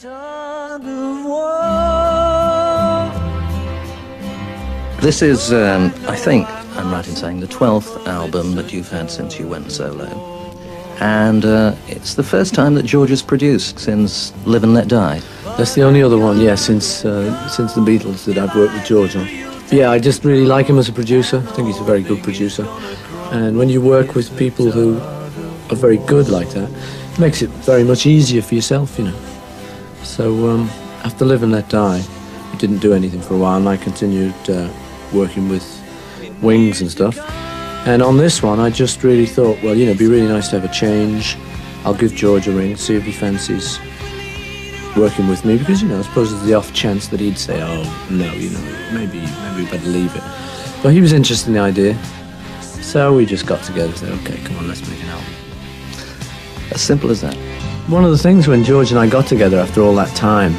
Tug of War. This is, I think, I'm right in saying, the 12th album that you've had since you went solo. And it's the first time that George has produced since Live and Let Die. That's the only other one, yeah, since the Beatles that I've worked with George on. Yeah, I just really like him as a producer. I think he's a very good producer. And when you work with people who are very good like that, it makes it very much easier for yourself, you know. So after Live and Let Die, we didn't do anything for a while, and I continued working with Wings and stuff. And on this one, I just really thought, well, you know, it'd be really nice to have a change. I'll give George a ring, see if he fancies working with me, because, you know, I suppose there's the off chance that he'd say, oh, no, you know, maybe we better leave it. But he was interested in the idea, so we just got together and said, okay, come on, let's make an album. As simple as that. One of the things when George and I got together after all that time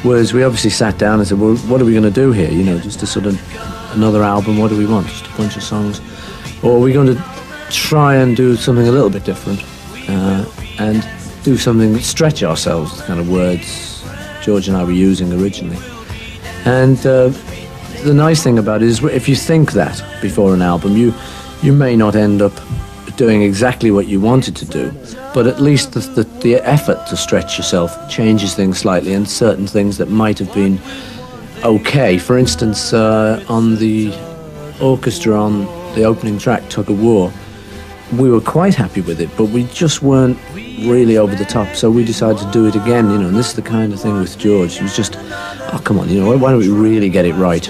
was we obviously sat down and said, well, what are we going to do here? You know, just a sort of another album, what do we want? Just a bunch of songs? Or are we going to try and do something a little bit different and do something, stretch ourselves, the kind of words George and I were using originally. And the nice thing about it is if you think that before an album, you may not end up doing exactly what you wanted to do, but at least the effort to stretch yourself changes things slightly, and certain things that might have been okay. For instance, on the orchestra on the opening track, Tug of War, we were quite happy with it, but we just weren't really over the top, so we decided to do it again, you know, and this is the kind of thing with George. He was just, oh, come on, you know, why don't we really get it right?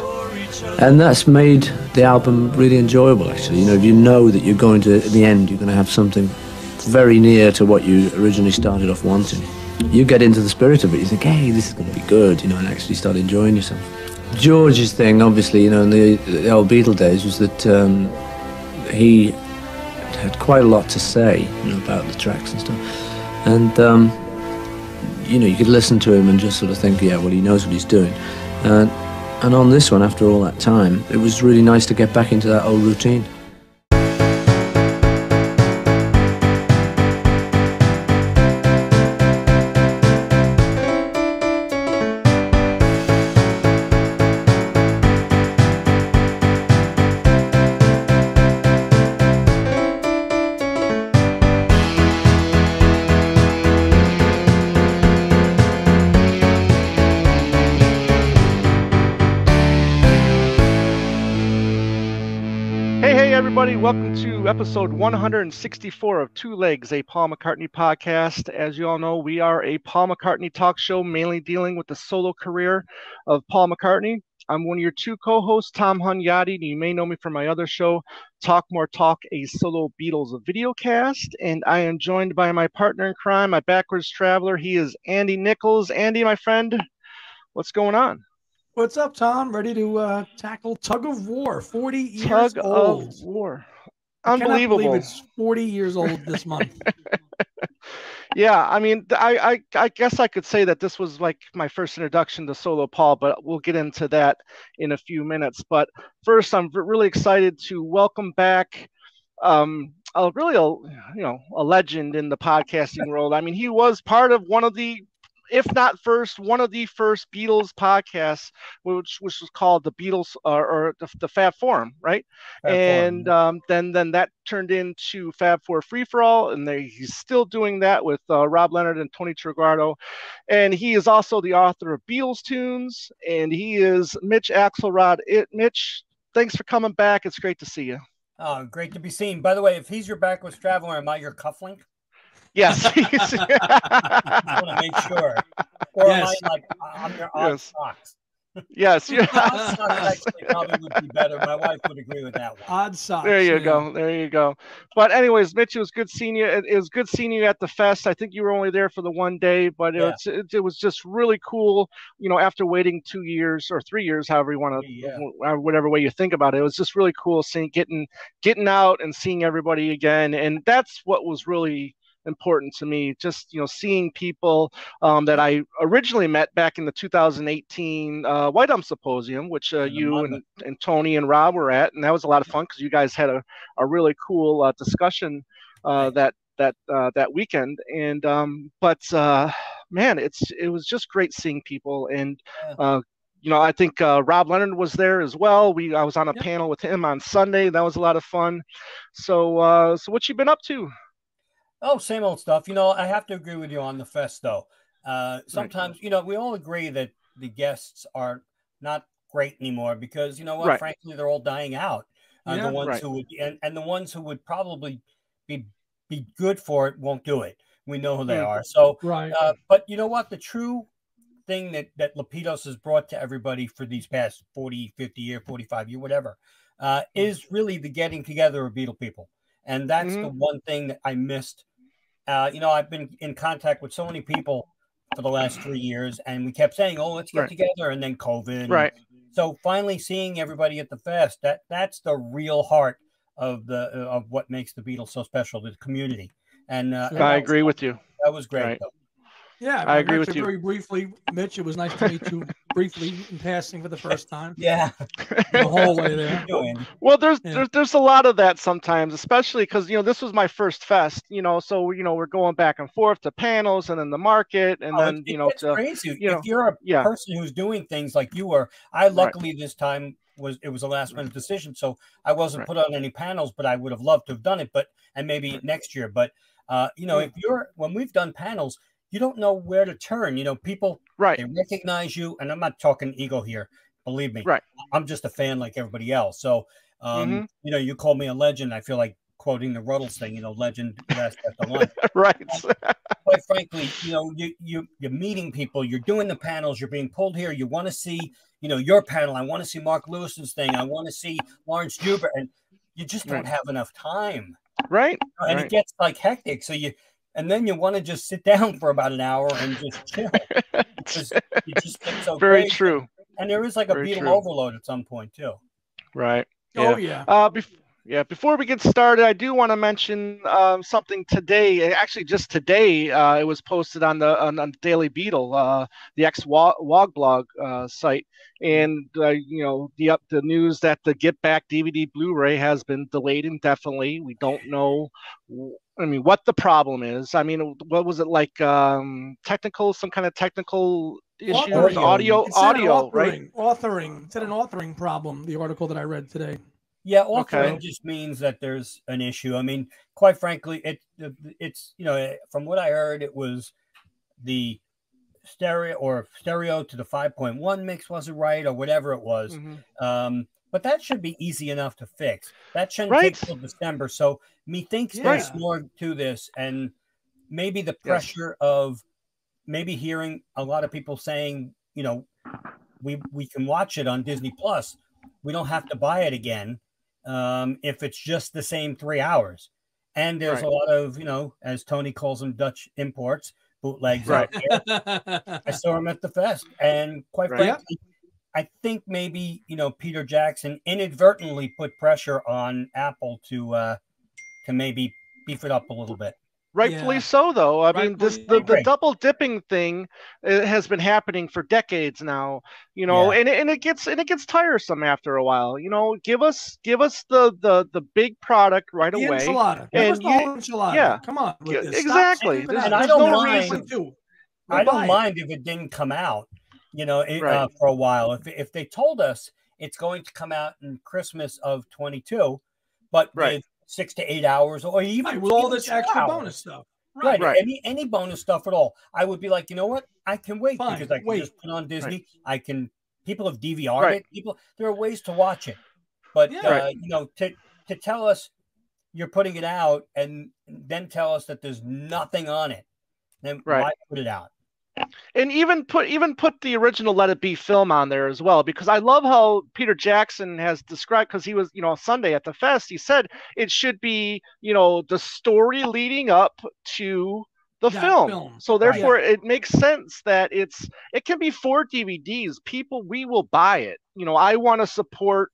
And that's made the album really enjoyable, actually. You know, if you know that you're going to, at the end, you're going to have something very near to what you originally started off wanting. You get into the spirit of it, you think, hey, this is going to be good, you know, and actually start enjoying yourself. George's thing, obviously, you know, in the old Beatle days, was that he had quite a lot to say, you know, about the tracks and stuff. And, you know, you could listen to him and just sort of think, yeah, well, he knows what he's doing. And on this one, after all that time, it was really nice to get back into that old routine. Welcome to episode 164 of Two Legs, a Paul McCartney podcast. As you all know, we are a Paul McCartney talk show mainly dealing with the solo career of Paul McCartney. I'm one of your two co-hosts, Tom Hunyadi, and you may know me from my other show, Talk More Talk, a solo Beatles video cast. And I am joined by my partner in crime, my backwards traveler. He is Andy Nichols. Andy, my friend, what's going on? What's up, Tom? Ready to tackle Tug of War, 40 years Tug old. of War. Unbelievable. I cannot believe it's 40 years old this month. Yeah, I mean, I guess I could say that this was like my first introduction to solo Paul, but we'll get into that in a few minutes. But first, I'm really excited to welcome back a legend in the podcasting world. I mean, he was part of one of the, if not first, one of the first Beatles podcasts, which was called the Beatles or the Fab Forum, right? Then that turned into Fab4Free4All, and he's still doing that with Rob Leonard and Tony Triguardo. And he is also the author of Beatles Tunes, and he is Mitch Axelrod. Mitch, thanks for coming back. It's great to see you. Oh, great to be seen. By the way, if he's your backwards traveler, am I your cufflink? Yes. I want to make sure. Or yes. Am I like, I'm your odd socks? Yes. Odd socks actually probably would be better. My wife would agree with that one. Odd socks. There you go. There you go. But anyways, Mitch, it was good seeing you. It was good seeing you at the fest. I think you were only there for the one day, but it was just really cool. You know, after waiting 2 years or 3 years, however you want to, whatever way you think about it, it was just really cool seeing getting out and seeing everybody again. And that's what was really important to me, just, you know, seeing people that I originally met back in the 2018 White Elm Symposium, which you and Tony and Rob were at, and that was a lot of fun because you guys had a really cool discussion that weekend. And but man, it was just great seeing people. And I think Rob Leonard was there as well. I was on a panel with him on Sunday. That was a lot of fun. So what you been up to? Oh, same old stuff. I have to agree with you on the fest, though. Sometimes, we all agree that the guests are not great anymore because, you know what, frankly, they're all dying out. The ones who would, and the ones who would probably be good for it won't do it. We know who they are. So, but you know what, the true thing that Lapidos has brought to everybody for these past 40, 50 year, 45 year, whatever, is really the getting together of Beatle people. And that's the one thing that I missed. I've been in contact with so many people for the last 3 years, and we kept saying, "Oh, let's get together," and then COVID. Right. So finally, seeing everybody at the fest, that's the real heart of what makes the Beatles so special, the community. And I agree with you. That was great. Right. Though. Yeah, I agree with you. Very briefly, Mitch, it was nice to meet you briefly in passing for the first time. Yeah, the whole way there. Well, there's a lot of that sometimes, especially because this was my first fest. So we're going back and forth to panels and then the market, and then it's crazy. If you're a person who's doing things like you were, I luckily this time it was a last minute decision, so I wasn't put on any panels, but I would have loved to have done it, and maybe next year. But when we've done panels, you don't know where to turn. People, they recognize you. And I'm not talking ego here. Believe me. Right. I'm just a fan like everybody else. So, you call me a legend. I feel like quoting the Ruddles thing, legend last at the line. Right. Quite frankly, you're meeting people. You're doing the panels. You're being pulled here. You want to see, your panel. I want to see Mark Lewis's thing. I want to see Lawrence Joubert. And you just don't have enough time. Right. And it gets like hectic. So and then you want to just sit down for about an hour and just chill. You just get so very great. True. And there is like a Beatle overload at some point too. Right. Oh yeah. Before we get started, I do want to mention something today. Actually, just today, it was posted on the Daily Beatle, the Wog blog site, and the news that the Get Back DVD Blu-ray has been delayed indefinitely. We don't know. What the problem is. What was it like? Some kind of technical issues, audio, right? Authoring. It said an authoring problem. The article that I read today. Yeah, authoring just means that there's an issue. Quite frankly, it's from what I heard, it was the stereo to the 5.1 mix wasn't right or whatever it was. But that should be easy enough to fix. That shouldn't take till December. So methinks there's more to this, and maybe the pressure of maybe hearing a lot of people saying, we can watch it on Disney Plus. We don't have to buy it again if it's just the same 3 hours. And there's a lot of, as Tony calls them, Dutch imports, bootlegs out there. I saw them at the fest, and quite frankly, I think maybe Peter Jackson inadvertently put pressure on Apple to maybe beef it up a little bit. Rightfully so, though. The double dipping thing has been happening for decades now. And it gets tiresome after a while. Give us the big product right away. Enchilada. And enchilada. Yeah, come on. Exactly. And I don't mind. I don't mind if it didn't come out. For a while. If they told us it's going to come out in Christmas of 22, but with 6 to 8 hours, or even with all this extra bonus stuff, any bonus stuff at all, I would be like, you know what, I can wait because I can just put on Disney. People have DVR'd it. There are ways to watch it, but to tell us you're putting it out and then tell us that there's nothing on it, then why put it out? And even put the original Let It Be film on there as well, because I love how Peter Jackson has described, because he was Sunday at the fest, he said it should be the story leading up to the film. So therefore it makes sense that it can be 4 DVDs. We will buy it. I want to support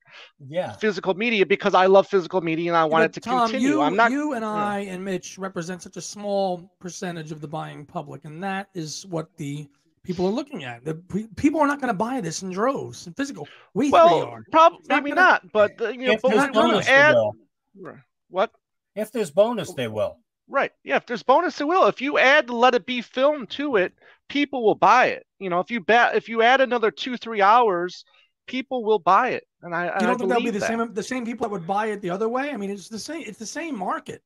physical media because I love physical media and I want it to continue. You and I and Mitch represent such a small percentage of the buying public, and that is what the people are looking at. People are not going to buy this in droves in physical. We are. Maybe not, but if there's bonus, they will. What? If there's bonus, they will. Right. Yeah. If there's bonus, it will. If you add the Let It Be film to it, people will buy it. You know, if you add another 2-3 hours, people will buy it. And You I don't think that'll be believe the same people that would buy it the other way? I mean, it's the same market.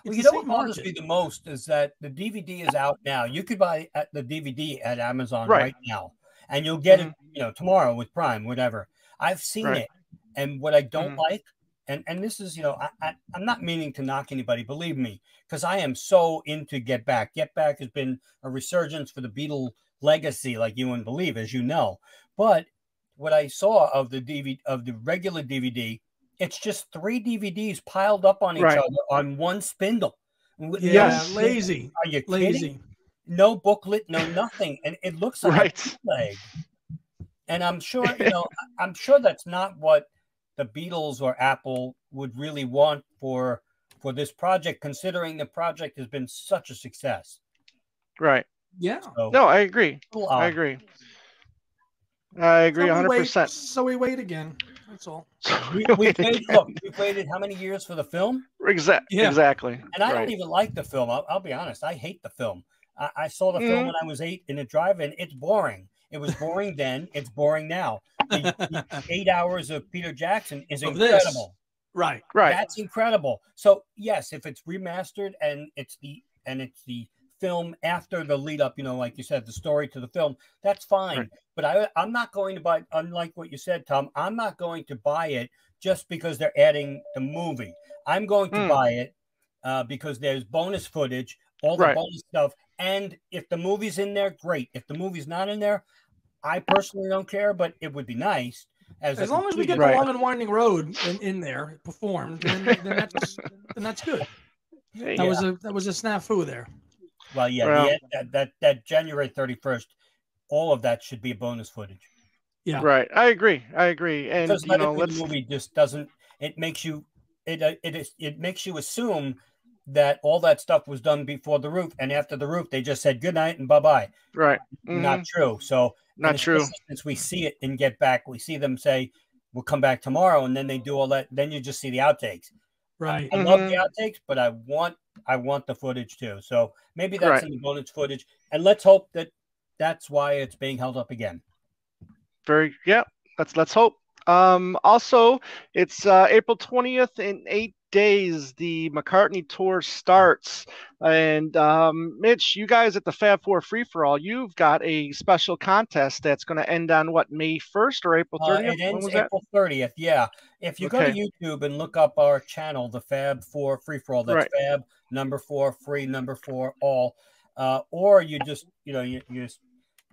Well, you know what bothers me the most is that the DVD is out now. You could buy the DVD at Amazon right now, and you'll get it, you know, tomorrow with Prime, whatever. I've seen it, and what I don't like, and this is, you know, I'm not meaning to knock anybody, believe me, because I am so into Get Back. Get Back has been a resurgence for the Beatle legacy, like you wouldn't believe, as you know. But what I saw of the regular DVD, it's just 3 DVDs piled up on each other on one spindle. Yeah, lazy. Are you kidding? No booklet, no nothing, and it looks like a bootleg. And I'm sure, you know, I'm sure that's not what the Beatles or Apple would really want for this project, considering the project has been such a success. Right. Yeah. So, no, I agree. I agree. I agree 100%. So we wait again. That's all. We've waited how many years for the film? Exactly. And I don't even like the film. I'll be honest. I hate the film. I saw the film when I was 8 in a drive-in. It's boring. It was boring then. It's boring now. The 8 hours of Peter Jackson is incredible. Right. That's incredible. So yes, if it's remastered and it's the film after the lead up, you know, like you said, the story to the film, that's fine. But I'm not going to buy, unlike what you said, Tom, I'm not going to buy it just because they're adding the movie. I'm going to buy it because there's bonus footage, all the bonus stuff. And if the movie's in there, great. If the movie's not in there, I personally don't care, but it would be nice. As long as we get the Long and Winding Road in there performed, then that's good. That was a snafu there. Well, yeah, that January 31st, all of that should be bonus footage. Yeah, right. I agree. And because the movie just doesn't. It makes you. It makes you assume that all that stuff was done before the roof, and after the roof, they just said good night and bye bye. Right. Not true. So not true. Since we see it and Get Back, we see them say we'll come back tomorrow, and then they do all that. Then you just see the outtakes. Right. I love the outtakes, but I want the footage too. So maybe that's in the bonus footage, and let's hope that that's why it's being held up again. Let's hope. Also, it's April 20th in 8 days. The McCartney tour starts, and Mitch, you guys at the Fab4Free4All, you've got a special contest that's going to end on what, May 1st or April 30th? It ends April 30th. Yeah, if you go to YouTube and look up our channel, the Fab4Free4All, that's Fab number 4 free number 4 all, or you just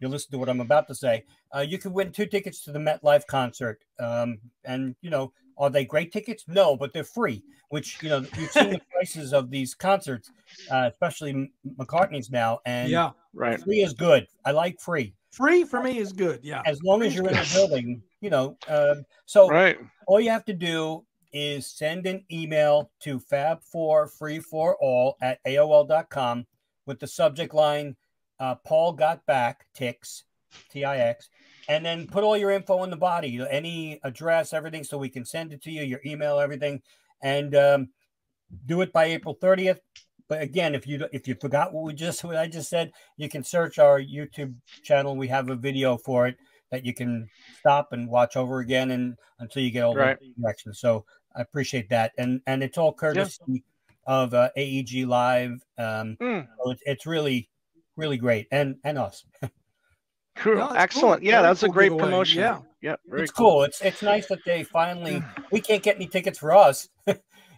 you listen to what I'm about to say. You can win 2 tickets to the MetLife concert. And, you know, are they great tickets? No, but they're free, which, you know, you've seen the prices of these concerts, especially McCartney's now. And free is good. I like free. Free for me is good. Yeah. As long as you're in the building, you know. So all you have to do is send an email to fab4free4all at AOL.com with the subject line, Paul got back, Tix, T-I-X, and then put all your info in the body, any address, everything, so we can send it to you, your email, everything, and do it by April 30th. But again, if you forgot what I just said, you can search our YouTube channel. We have a video for it that you can stop and watch over again and until you get all the directions. So I appreciate that, and it's all courtesy of AEG Live. So it's really great, and us. Cool. No, excellent. Cool. Yeah, that's a great promotion. Yeah, it's cool. It's nice that they finally. We can't get any tickets for us,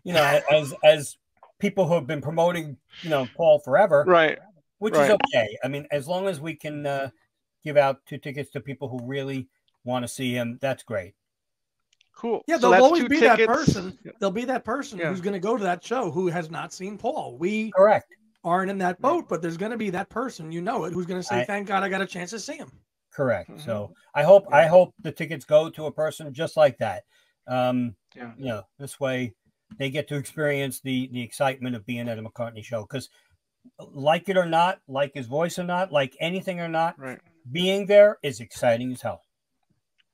you know, as people who have been promoting, you know, Paul forever, which is okay. I mean, as long as we can give out 2 tickets to people who really want to see him, that's great. Cool. Yeah, there'll always be that person. There'll be that person who's going to go to that show who has not seen Paul. We aren't in that boat, but there's going to be that person, you know it, who's going to say, thank God I got a chance to see him. Correct. So I hope the tickets go to a person just like that. You know, this way they get to experience the excitement of being at a McCartney show, because like it or not, like his voice or not, like anything or not, being there is exciting as hell.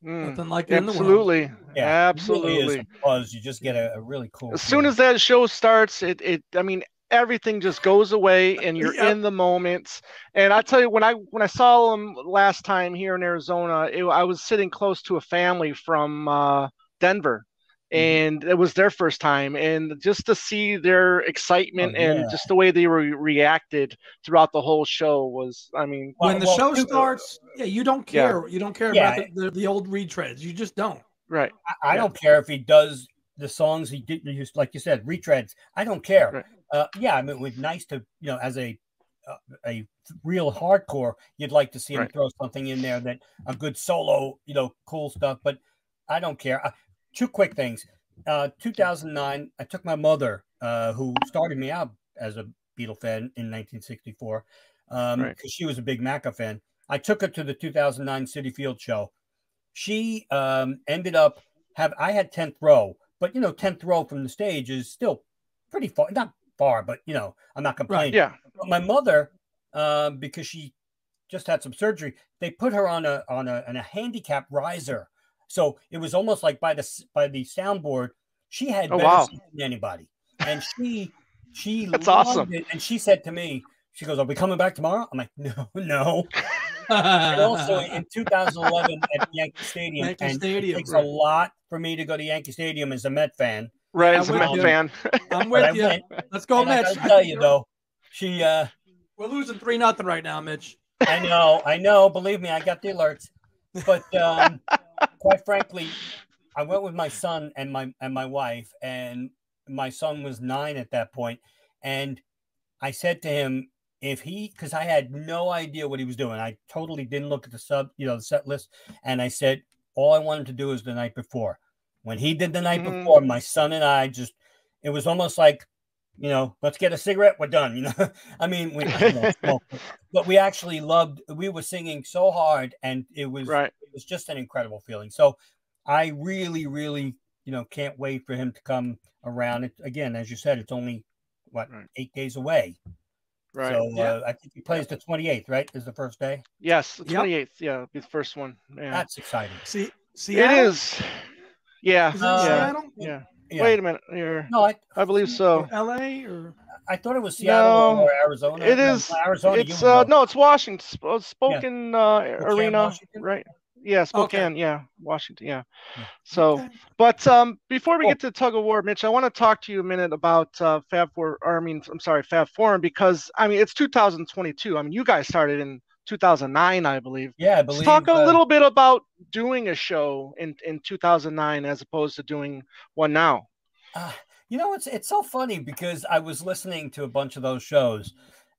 Nothing like it in the world. Absolutely. It really is, because you just get a really cool soon as that show starts, I mean, everything just goes away and you're in the moment. And I tell you, when I saw them last time here in Arizona, I was sitting close to a family from Denver, and it was their first time, and just to see their excitement and just the way they reacted throughout the whole show was, I mean, when the show starts, you don't care. You don't care about the old retreads. You just don't. Right. I don't care if he does the songs he did, like you said, retreads. I don't care. Right. I mean, it was nice to, as a real hardcore, you'd like to see him throw something in there, that a good solo, cool stuff. But I don't care. Two quick things. 2009, I took my mother, who started me out as a Beatle fan in 1964, because she was a big Macca fan. I took her to the 2009 Citi Field show. She ended up I had 10th row, but 10th row from the stage is still pretty far, not far, but I'm not complaining. Yeah. But my mother, because she just had some surgery, they put her on a handicap riser. So it was almost like by the soundboard, she had better seats than anybody. And she That's awesome. It. And she said to me, she goes, "Are we coming back tomorrow?" I'm like, no. And also in 2011 at Yankee Stadium, it takes a lot for me to go to Yankee Stadium as a Met fan. Right, as a Met fan. I'm with you. Let's go, Mitch. I gotta tell you though, we're losing 3-0 right now, Mitch. I know. Believe me, I got the alerts. But quite frankly, I went with my son and my wife, and my son was 9 at that point, and I said to him, because I had no idea what he was doing. I totally didn't look at the set list. And I said, all I wanted to do is the night before. When he did the night before, my son and I it was almost like, let's get a cigarette. We're done. I mean, we smoked, but we actually we were singing so hard, and it was just an incredible feeling. So I really, really, can't wait for him to come around. Again, as you said, it's only 8 days away. Right. So I think he plays the 28th, right? Is the first day? Yes, the 28th. Yeah, be the first one. Yeah. That's exciting. See, it is. Yeah. Seattle? Yeah. Wait a minute. No, I believe so. Or LA or I thought it was Seattle or Arizona. It is. Arizona. It's Washington. Spokane Arena, Washington? right? Yeah, Spokane. Okay. Yeah, Washington. Yeah. So, but before we get to Tug of War, Mitch, I want to talk to you a minute about Fab4, because it's 2022. I mean, you guys started in 2009, I believe. Yeah, I believe. Let's talk a little bit about doing a show in 2009 as opposed to doing one now. It's so funny because I was listening to a bunch of those shows,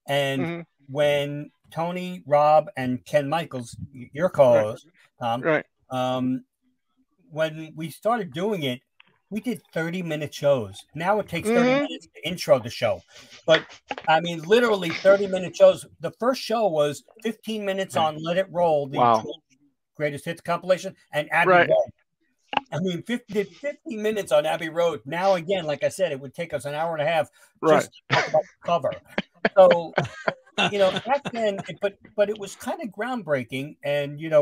and when Tony, Rob, and Ken Michaels, your co-host, Tom, when we started doing it, we did 30-minute shows. Now it takes 30 minutes to intro the show. But, I mean, literally 30-minute shows. The first show was 15 minutes on Let It Roll, the Greatest Hits compilation, and Abbey Road. I mean, 50 minutes on Abbey Road. Now, again, like I said, it would take us an hour and a half just to talk about the cover. So, back then, but it was kind of groundbreaking. And, we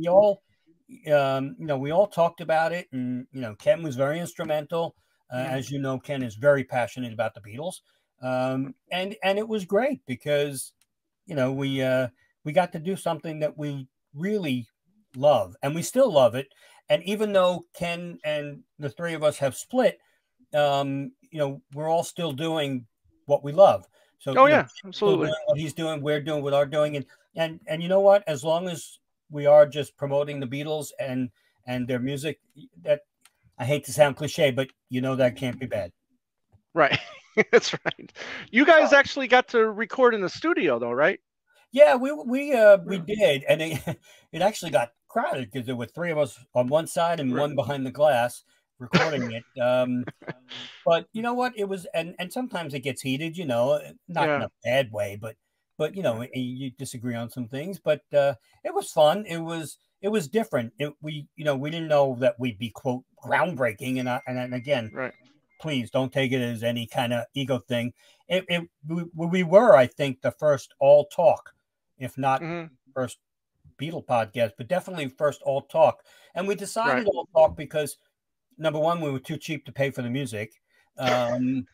all... we all talked about it, and Ken was very instrumental. As you know, Ken is very passionate about the Beatles, and it was great because we got to do something that we really love, and we still love it. And even though Ken and the three of us have split, we're all still doing what we love. So absolutely, what he's doing, we're doing what we're doing, and you know what? As long as we are just promoting the Beatles and their music, that I hate to sound cliche, but that can't be bad. Right. That's right. You guys actually got to record in the studio though, right? Yeah, we did. And it actually got crowded because there were 3 of us on one side and one behind the glass recording it. But you know what? It was, and sometimes it gets heated, not in a bad way, but you disagree on some things, but it was fun. It was different. We didn't know that we'd be quote groundbreaking, and again, please don't take it as any kind of ego thing. We were, I think, the first all talk, if not first Beatle podcast, but definitely first all talk. And we decided all talk because number one, we were too cheap to pay for the music. And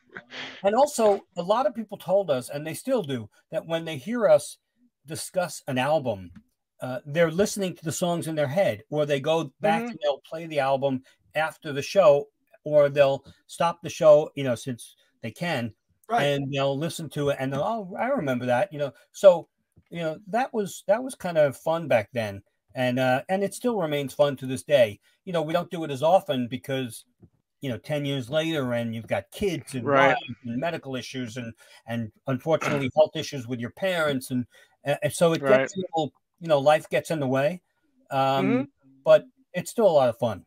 also, a lot of people told us, and they still do, that when they hear us discuss an album, they're listening to the songs in their head, or they go back and they'll play the album after the show, or they'll stop the show, since they can, and they'll listen to it, and they'll, oh, I remember that, So, that was kind of fun back then, and it still remains fun to this day. We don't do it as often because 10 years later, and you've got kids and wives and medical issues, and unfortunately health issues with your parents, and so it gets a little, life gets in the way, but it's still a lot of fun.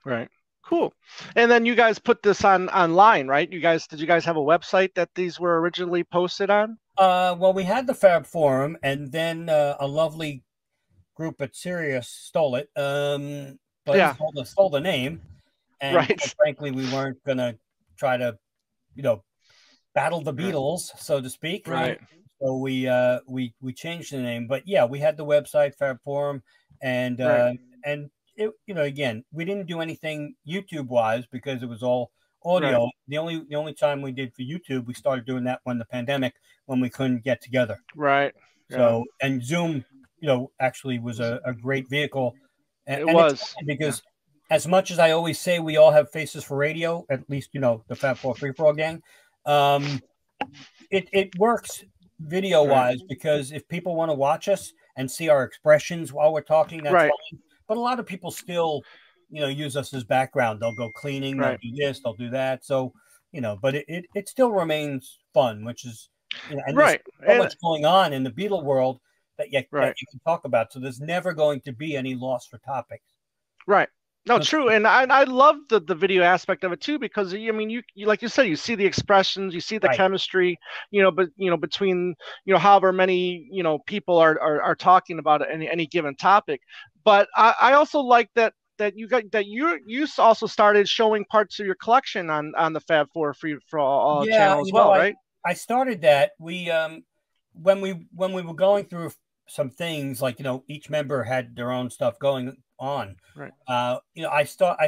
Right. Cool. And then you guys put this online, right? Did you guys have a website that these were originally posted on? Well, we had the Fab Forum, and then a lovely group at Sirius stole it. But stole the name. And frankly, we weren't going to try to, battle the Beatles, so to speak. Right. So we changed the name. But yeah, we had the website, Fab Forum, and it, again, we didn't do anything YouTube wise because it was all audio. Right. The only time we did for YouTube, we started doing that when we couldn't get together. Right. So, and Zoom, actually was a great vehicle. And was because as much as I always say we all have faces for radio, at least, the Fab4Free4All gang, it works video wise because if people want to watch us and see our expressions while we're talking, that's fine. But a lot of people still, use us as background. They'll go cleaning, they'll do this, they'll do that. So, but it still remains fun, which is, and there's so much going on in the Beatle world that you can talk about. So there's never going to be any loss for topics. Right. No, true. And I love the video aspect of it too, because you like you said, you see the expressions, you see the chemistry, between, however many, people are talking about any given topic. But I also like that you also started showing parts of your collection on the Fab4Free4All channel as well, right? I started that. We when we were going through some things, like each member had their own stuff going on. Right. I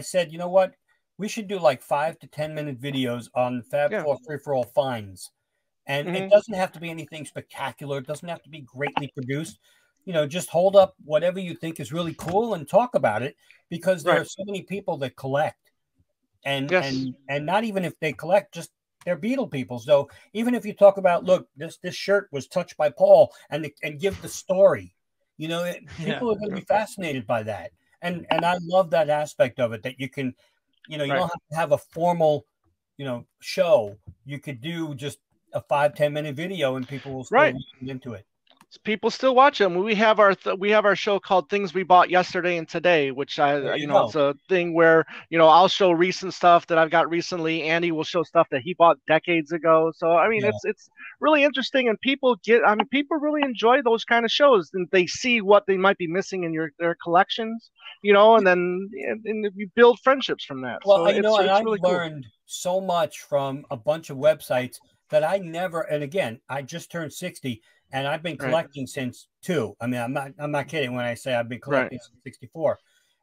said, you know what, we should do like 5 to 10 minute videos on Fab4Free4All finds, and it doesn't have to be anything spectacular. It doesn't have to be greatly produced. Just hold up whatever you think is really cool and talk about it, because there are so many people that collect, and not even if they collect, just they're Beatle people. So even if you talk about, look, this shirt was touched by Paul, and give the story, people are going to be fascinated by that. And I love that aspect of it, that you can, you don't have to have a formal, show. You could do just a 5-10 minute video and people will still listen into it. People still watch them. We have our show called Things We Bought Yesterday and Today, which it's a thing where I'll show recent stuff that I've got recently. Andy will show stuff that he bought decades ago. So it's really interesting, and people really enjoy those kind of shows, and they see what they might be missing in their collections, and then you build friendships from that. Well, so I've really learned so much from a bunch of websites that I never. And again, I just turned 60. And I've been collecting since 2. I mean, I'm not kidding when I say I've been collecting since 64.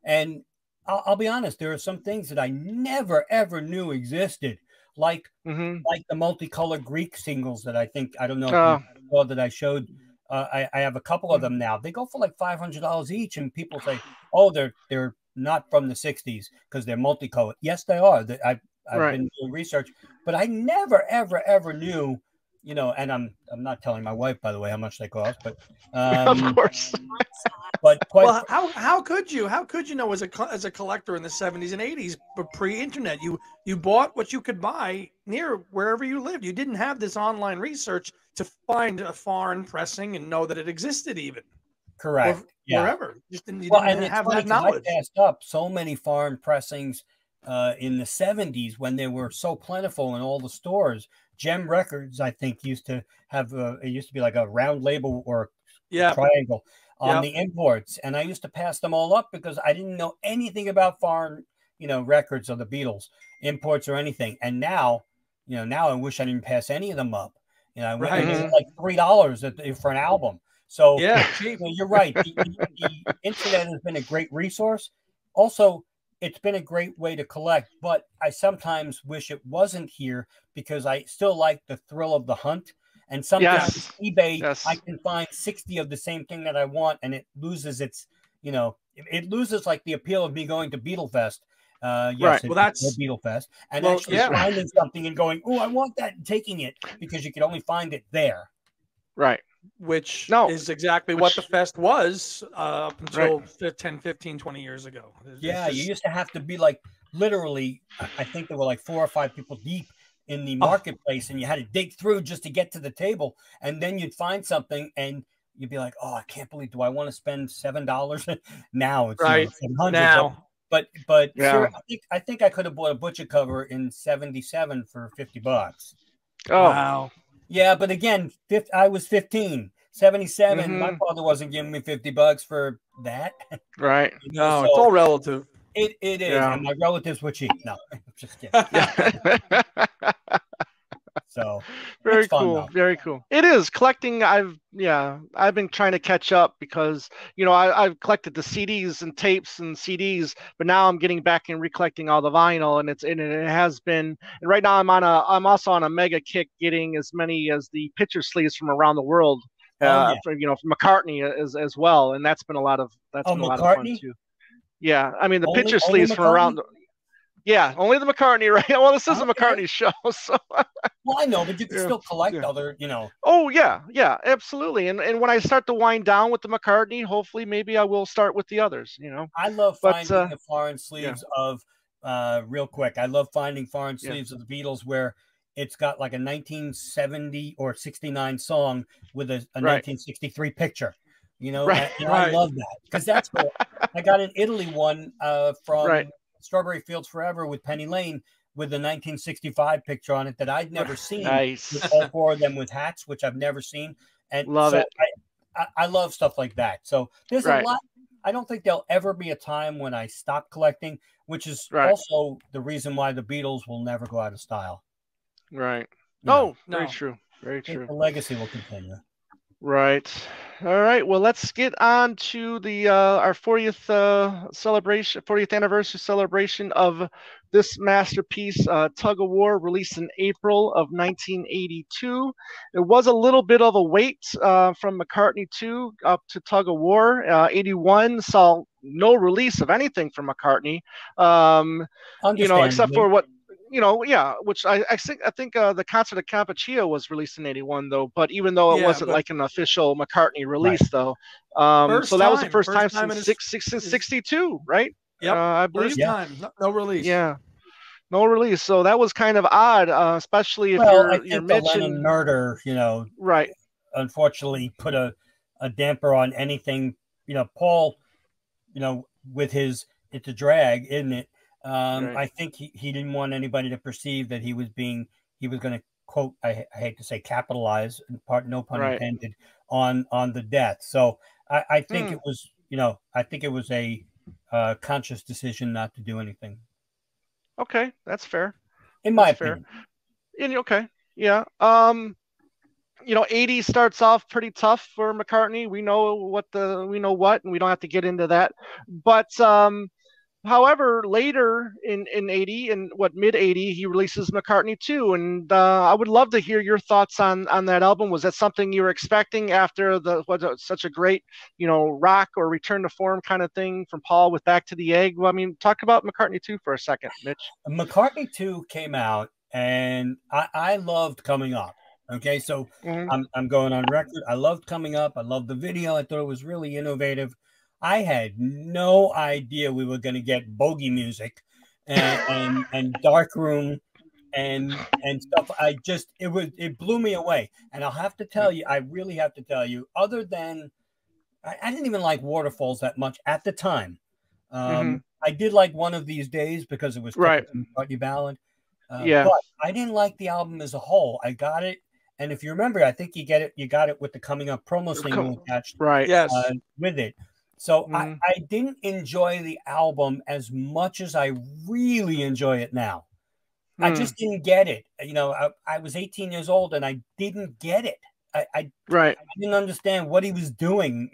And I'll be honest, there are some things that I never ever knew existed, like the multicolored Greek singles that I don't know if you saw that I showed. I have a couple of them now. They go for like $500 each, and people say, "Oh, they're not from the 60s because they're multicolored." Yes, they are. I've been doing research, but I never ever knew. And I'm not telling my wife, by the way, how much they cost, but of course. But how could you know as a collector in the 70s and 80s, but pre-internet, you bought what you could buy near wherever you lived. You didn't have this online research to find a foreign pressing and know that it existed even. Correct. Wherever. You didn't have that knowledge. I passed up so many foreign pressings in the 70s when they were so plentiful in all the stores. Gem Records, I think, used to have it used to be like a round label or triangle on the imports, and I used to pass them all up because I didn't know anything about foreign, records of the Beatles, imports or anything. And now, now I wish I didn't pass any of them up. I went like $3 for an album. So you're right. The internet has been a great resource. Also, it's been a great way to collect, but I sometimes wish it wasn't here because I still like the thrill of the hunt. And sometimes eBay, I can find 60 of the same thing that I want, and it loses its, it loses like the appeal of me going to Beetlefest. Yes, well, that's Beetlefest, and actually finding something and going, oh, I want that, and taking it because you could only find it there. Right. Which is exactly what the fest was up until 10, 15, 20 years ago. Yeah, you used to have to be like literally, I think there were like 4 or 5 people deep in the marketplace, and you had to dig through just to get to the table, and then you'd find something and you'd be like, oh, I can't believe, do I want to spend $7? Now it's $700 now. But sure, I think I could have bought a butcher cover in '77 for $50. Oh wow. Yeah, but again, I was 15. 77, my father wasn't giving me $50 for that. Right. No, so it's all relative. It is, and my relatives were cheap. No, just kidding. So very cool, very cool. It is collecting. I've been trying to catch up because I've collected the CDs and tapes and CDs, but now I'm getting back and recollecting all the vinyl, and it has been. And right now I'm also on a mega kick, getting as many as the picture sleeves from around the world. From McCartney as well, and that's been a lot of a lot of fun too. Yeah, I mean the picture sleeves from around. Yeah, only the McCartney, right? Well, this is a McCartney show, so. Well, I know, but you can still collect other, Oh yeah, absolutely. And when I start to wind down with the McCartney, hopefully, maybe I will start with the others. I love finding the foreign sleeves of. Real quick, I love finding foreign sleeves of the Beatles where it's got like a 1970 or 69 song with a 1963 picture. I love that because that's cool. I got an Italy one from Strawberry Fields Forever with Penny Lane with the 1965 picture on it that I'd never seen. Nice. With all 4 of them with hats, which I've never seen. And love it. I love stuff like that. So there's a lot. I don't think there'll ever be a time when I stop collecting, which is also the reason why the Beatles will never go out of style. Right. No, very true. Very true. The legacy will continue. Right. All right. Well, let's get on to the our 40th anniversary celebration of this masterpiece, Tug of War, released in April of 1982. It was a little bit of a wait from McCartney 2 up to Tug of War. 81 saw no release of anything from McCartney, except for what. Which I think the concert at Campeche was released in 81 though, but even though it wasn't like an official McCartney release though. So that was the first time since 62, right? Yeah, I believe. First time, no release. Yeah, no release. So that was kind of odd, especially if you're Mitch the Lennon murder, right. Unfortunately put a damper on anything, Paul, with his, it's a drag, isn't it? I think he didn't want anybody to perceive that he was going to quote, I hate to say capitalize, no pun intended, on the death. So I think it was, I think it was a conscious decision not to do anything. Okay, that's fair. In my opinion. Okay, yeah. 80 starts off pretty tough for McCartney. We know what, and we don't have to get into that. But however, later in 80 and mid 80, he releases McCartney 2, and I would love to hear your thoughts on that album. Was that something you were expecting after such a great, rock or return to form kind of thing from Paul with Back to the Egg? Well, I mean, talk about McCartney 2 for a second, Mitch. McCartney 2 came out, and I loved Coming Up. Okay, so I'm going on record. I loved Coming Up. I loved the video. I thought it was really innovative. I had no idea we were going to get bogey music and dark room and stuff. It blew me away. And I'll have to tell you, I really have to tell you, other than I didn't even like Waterfalls that much at the time. I did like One of These Days because it was a McCartney ballad. But I didn't like the album as a whole. I got it. And if you remember, I think you got it with the Coming Up promo single attached with it. So I didn't enjoy the album as much as I really enjoy it now. I just didn't get it. I was 18 years old and I didn't get it. I didn't understand what he was doing,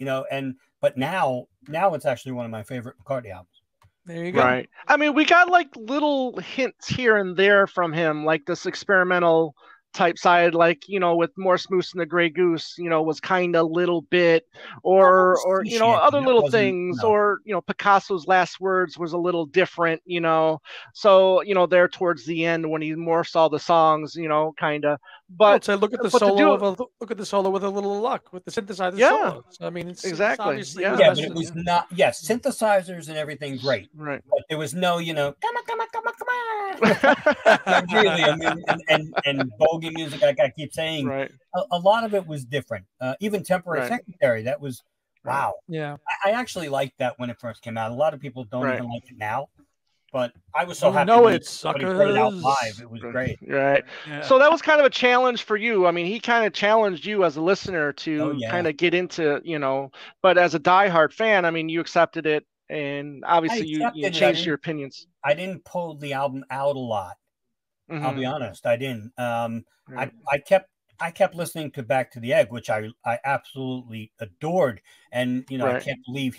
but now it's actually one of my favorite McCartney albums. There you go. Right. I mean, we got like little hints here and there from him, like this experimental type side, like, you know, with More Moose and the Grey Goose, you know, was kind of little bit, or you know, other little things, or, you know, Picasso's Last Words was a little different, you know. So, you know, there towards the end when he morphs all the songs, you know, kind of. But so look at the solo look at the solo with a little luck with the synthesizer solos. I mean, it's obviously but it was not. Yes, synthesizers and everything great. Right. But there was no, you know, come on. Really, I mean, and bogey music, like I keep saying, right. A lot of it was different. Even Temporary Secretary, that was wow. Yeah, I actually liked that when it first came out. A lot of people don't even like it now. But I was so Oh, happy no, when it's he put it out live. It was great. Right. Yeah. So that was kind of a challenge for you. I mean, he kind of challenged you as a listener to kind of get into, you know, but as a diehard fan, I mean, you accepted it, and obviously you changed your opinions. I didn't pull the album out a lot. I'll be honest, I didn't. I kept listening to Back to the Egg, which I absolutely adored, and you know, I can't believe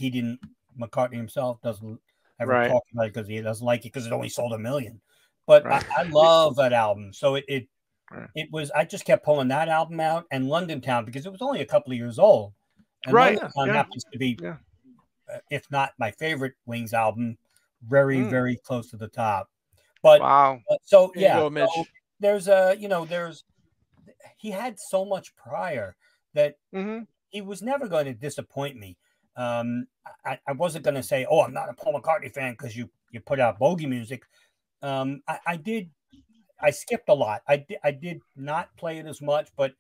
McCartney himself doesn't ever talk about it because he doesn't like it because it only sold 1 million. But I love that album. So it was, I just kept pulling that album out, and Londontown, because it was only a couple of years old. And Londontown happens to be, if not my favorite Wings album, very, very close to the top. But so there's he had so much prior that he was never going to disappoint me. I wasn't going to say, oh, I'm not a Paul McCartney fan because you put out bogey music. I skipped a lot. I did not play it as much, but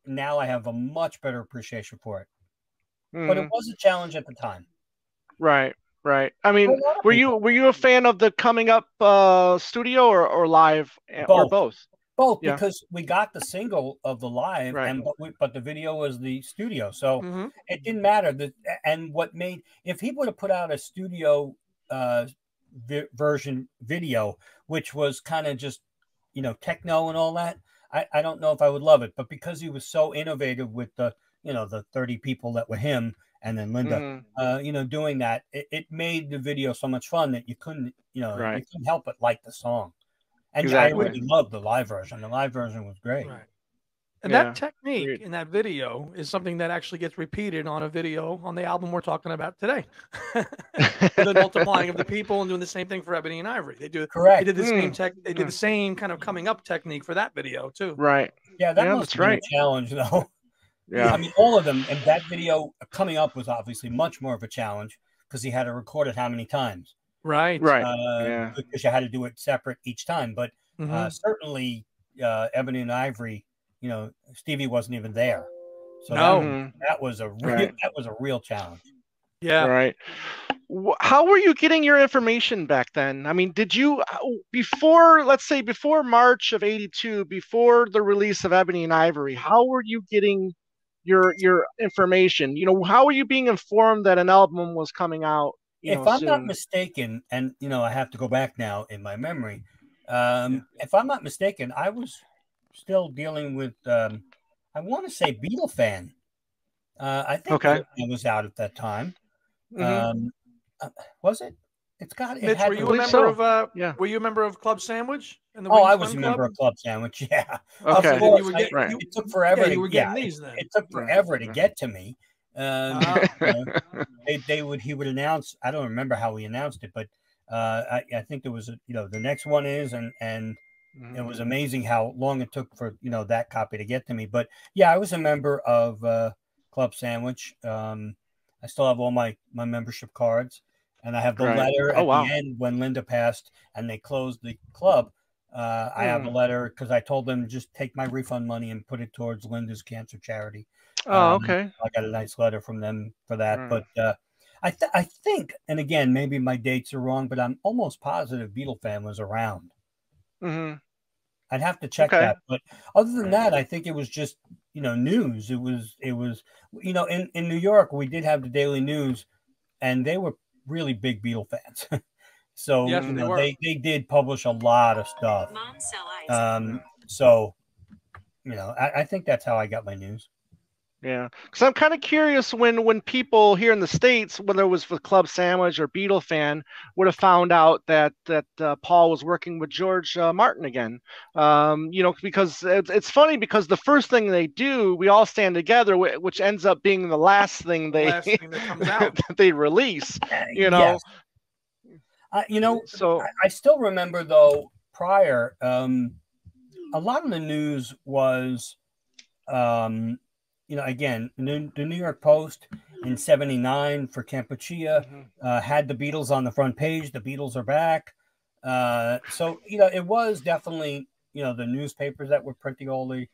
now I have a much better appreciation for it. But it was a challenge at the time. Right. I mean, were you a fan of the Coming Up studio or live or both? Both, because we got the single of the live, but the video was the studio, so it didn't matter. And what made, if he would have put out a studio version video, which was kind of just, you know, techno and all that, I don't know if I would love it. But because he was so innovative with the, you know, the 30 people that were him and then Linda, you know, doing that, it made the video so much fun that you couldn't, you know, you couldn't help but like the song. And I really loved the live version. The live version was great. Right. And that technique in that video is something that actually gets repeated on a video on the album we're talking about today. The multiplying of the people and doing the same thing for Ebony and Ivory. They do They did the same They did the same kind of coming up technique for that video too. Right. Yeah, that must be a challenge though. Yeah. I mean, all of them. And that video coming up was obviously much more of a challenge because he had to record it how many times. Right. Because you had to do it separate each time. But certainly Ebony and Ivory, you know, Stevie wasn't even there. So that was a real challenge. Yeah. Right. How were you getting your information back then? I mean, did you, before March of '82, before the release of Ebony and Ivory, how were you getting your information? You know, how were you being informed that an album was coming out? If I'm not mistaken, and you know, I have to go back now in my memory. If I'm not mistaken, I was still dealing with, I want to say Beatle Fan. I think it was out at that time. Was it? It's got. Mitch, were you a member of? Were you a member of Club Sandwich? I was a member of Club Sandwich. Yeah. Okay. It took forever. You were getting these then. It took forever to get to me. You know, he would announce. I don't remember how he announced it, but I think there was the next one is, and it was amazing how long it took for that copy to get to me. But yeah, I was a member of Club Sandwich. I still have all my membership cards, and I have the letter at the end when Linda passed and they closed the club. I have a letter because I told them just take my refund money and put it towards Linda's cancer charity. Okay. I got a nice letter from them for that. But I think, and again, maybe my dates are wrong, but I'm almost positive Beatle Fan was around. I'd have to check that. But other than that, I think it was just, news. It was, in New York, we did have the Daily News, and they were really big Beatle fans. So they did publish a lot of stuff. So, I think that's how I got my news. Yeah, because I'm kind of curious when people here in the States, whether it was with Club Sandwich or Beatle fan, would have found out that Paul was working with George Martin again. Because it's funny because the first thing they do, We All Stand Together, which ends up being the last thing that comes out. they release. Yes. So I still remember though prior, a lot of the news was. Again, the New York Post in '79 for Kampuchea had the Beatles on the front page. The Beatles are back. So it was definitely the newspapers that were printing all the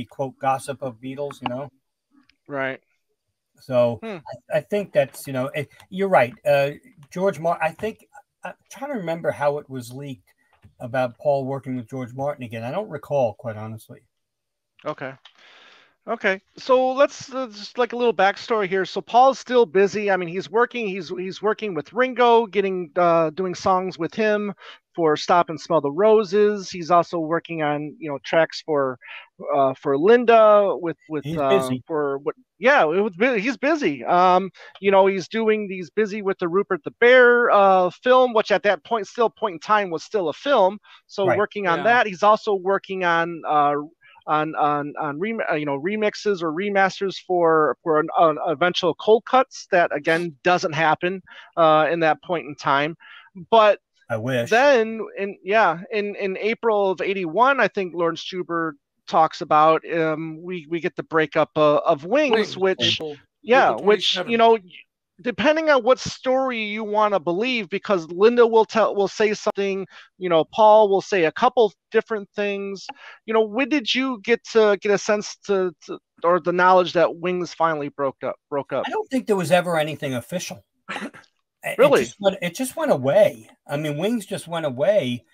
quote gossip of Beatles. Right. So I think that's you're right. George Martin. I think I'm trying to remember how it was leaked about Paul working with George Martin again. I don't recall, quite honestly. Okay, so let's just like a little backstory here. So Paul's still busy. I mean, he's working. He's working with Ringo, doing songs with him for "Stop and Smell the Roses." He's also working on tracks for Linda with he's busy. for what? Yeah, he's busy. He's doing these busy with the Rupert the Bear film, which at that point in time was still a film. So Right. working on that. He's also working on remixes or remasters for an eventual cold cuts that again doesn't happen in that point in time. But I wish. then in April of '81, I think Lawrence Schubert talks about we get the breakup of Wings, which April depending on what story you want to believe, because Linda will say something, Paul will say a couple different things. When did you get a sense or the knowledge that Wings finally broke up? I don't think there was ever anything official. Really? It just went away. I mean, Wings just went away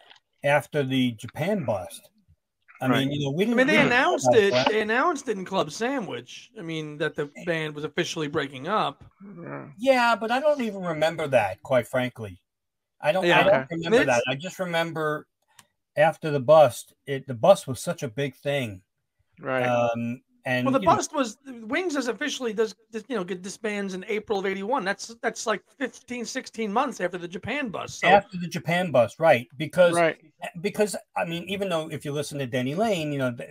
after the Japan bust. I mean, we didn't. They announced it. They announced it in Club Sandwich. I mean, that the band was officially breaking up. Yeah, but I don't even remember that. Quite frankly, I don't remember that. I just remember after the bust. The bust was such a big thing, right? The bust was Wings is officially get disbands in April of '81. That's like 15, 16 months after the Japan bust. So. After the Japan bust, right? Because I mean, even though if you listen to Denny Lane,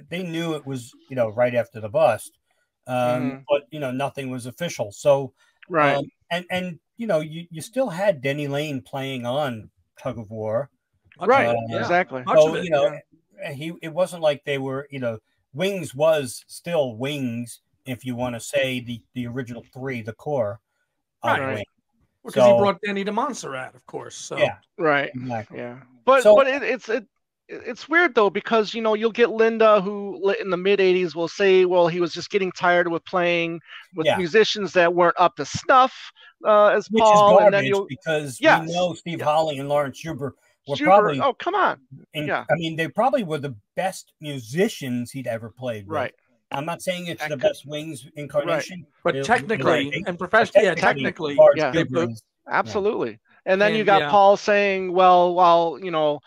they knew it was right after the bust, but nothing was official. So and you still had Denny Lane playing on Tug of War, right? Exactly. So it wasn't like they were Wings was still Wings, if you want to say the original three, the core. Right. Because he brought Denny to Montserrat, of course. So. Yeah. Right. Exactly. Yeah. But it's weird though, because you'll get Linda, who in the mid '80s will say, well, he was just getting tired with playing with musicians that weren't up to snuff as Which Paul, is and then because we know Steve Holly and Lawrence Schubert were probably. Oh, come on! I mean, they probably were the best musicians he'd ever played with. Right. I'm not saying it's the best Wings incarnation, but technically and professionally, technically, absolutely. And then you got Paul saying, "Well,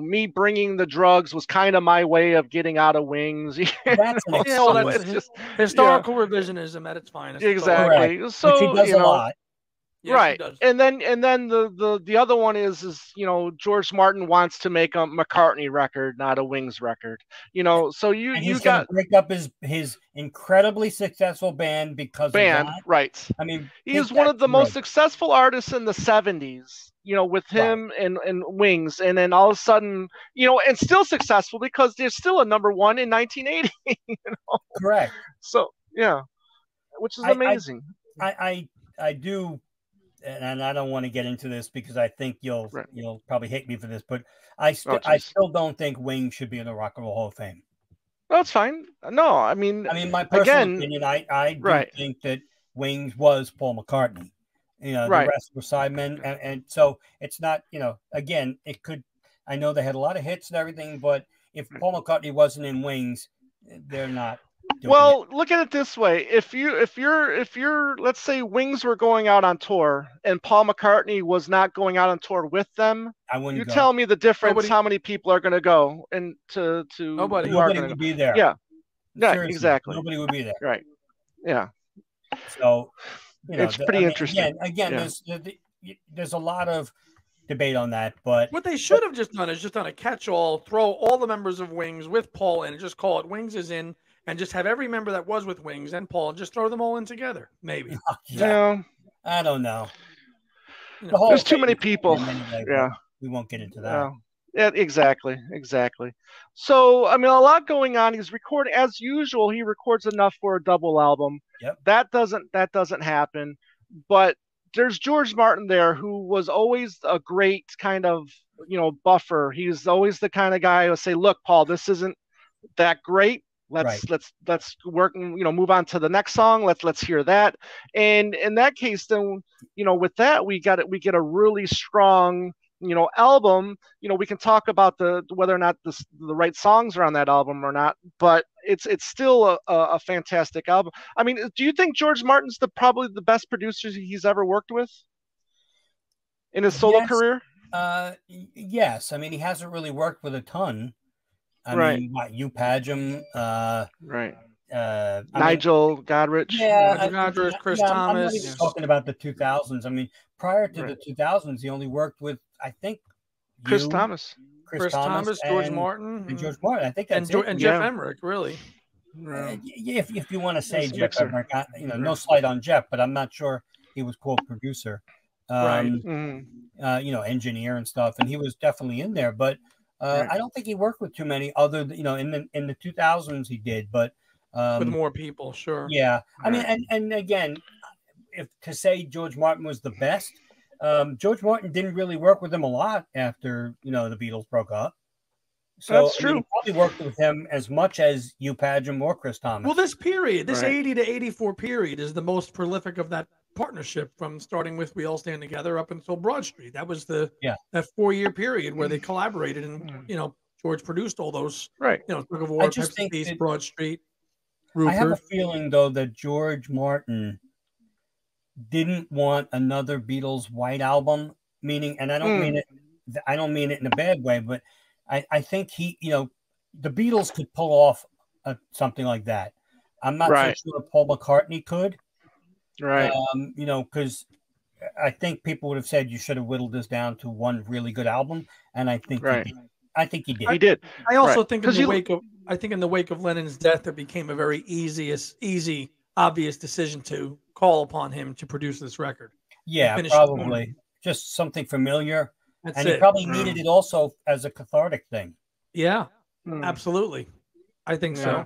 me bringing the drugs was kind of my way of getting out of Wings." That's that's just historical revisionism at its finest. Exactly. Correct. So which he does a lot. Yes, right. And then the other one is George Martin wants to make a McCartney record, not a Wings record. So you got break up his incredibly successful band because of that. Right. I mean, he was one of the most successful artists in the '70s. With him and Wings, and then all of a sudden, and still successful because there's still a #1 in 1980. Correct. So which is amazing. I do. And I don't want to get into this because I think you'll probably hate me for this, but I still don't think Wings should be in the Rock and Roll Hall of Fame. That's fine. No, I mean my personal opinion, I do think that Wings was Paul McCartney. The rest were sidemen, and so it's not. Again, it could. I know they had a lot of hits and everything, but if Paul McCartney wasn't in Wings, they're not. Look at it this way: if you're, let's say Wings were going out on tour and Paul McCartney was not going out on tour with them, I wouldn't. You tell me the difference. How many people are going to go and to nobody would be there. Yeah, Seriously, exactly. Nobody would be there. Right. Yeah. So, it's pretty interesting. Again, there's a lot of debate on that, but what they should have just done is just done a catch-all, throw all the members of Wings with Paul in, and just call it Wings is in, and just have every member that was with Wings and Paul, and just throw them all in together. Maybe. Yeah. I don't know. There's too many people. Yeah. We won't get into that. Yeah, exactly. So, I mean, a lot going on. He's recording, as usual, he records enough for a double album. Yep. That doesn't happen. But there's George Martin there, who was always a great kind of, buffer. He's always the kind of guy who will say, look, Paul, this isn't that great. Let's work and move on to the next song. Let's hear that. And in that case, then with that we get a really strong album. We can talk about whether or not the right songs are on that album or not, but it's still a fantastic album. I mean, do you think George Martin's probably the best producer he's ever worked with in his solo career? Yes. I mean, he hasn't really worked with a ton. I mean, Hugh Padgham, right. Nigel Godrich. Yeah, Godrich, Chris Thomas. I'm not even talking about the 2000s. I mean, prior to the 2000s, he only worked with, I think, Chris Thomas, George Martin, and George Martin. I think that's and Jeff Emmerich, really. If you want to say Jeff Emmerich, no slight on Jeff, but I'm not sure he was producer, engineer and stuff, and he was definitely in there, but. I don't think he worked with too many other, in the 2000s he did, but with more people, sure. Yeah, I mean, and again, if to say George Martin was the best, George Martin didn't really work with him a lot after the Beatles broke up. So that's true. He probably worked with him as much as Hugh Padgham or Chris Thomas. Well, this period, this 80 to 84 period, is the most prolific of that partnership, from starting with We All Stand Together up until Broad Street. That was that 4-year period where they collaborated, and George produced all those Tug of War, Peace, Broad Street. Rupert. I have a feeling though that George Martin didn't want another Beatles White Album, meaning, and I don't mean it in a bad way, but I think he, the Beatles could pull off something like that. I'm not so sure Paul McCartney could. Right. Because I think people would have said you should have whittled this down to one really good album, and I think he did. I think he did. He did. I also think in the wake of Lennon's death, it became a very easy, obvious decision to call upon him to produce this record. Yeah, probably just something familiar, he probably needed it also as a cathartic thing. Yeah, absolutely. I think so.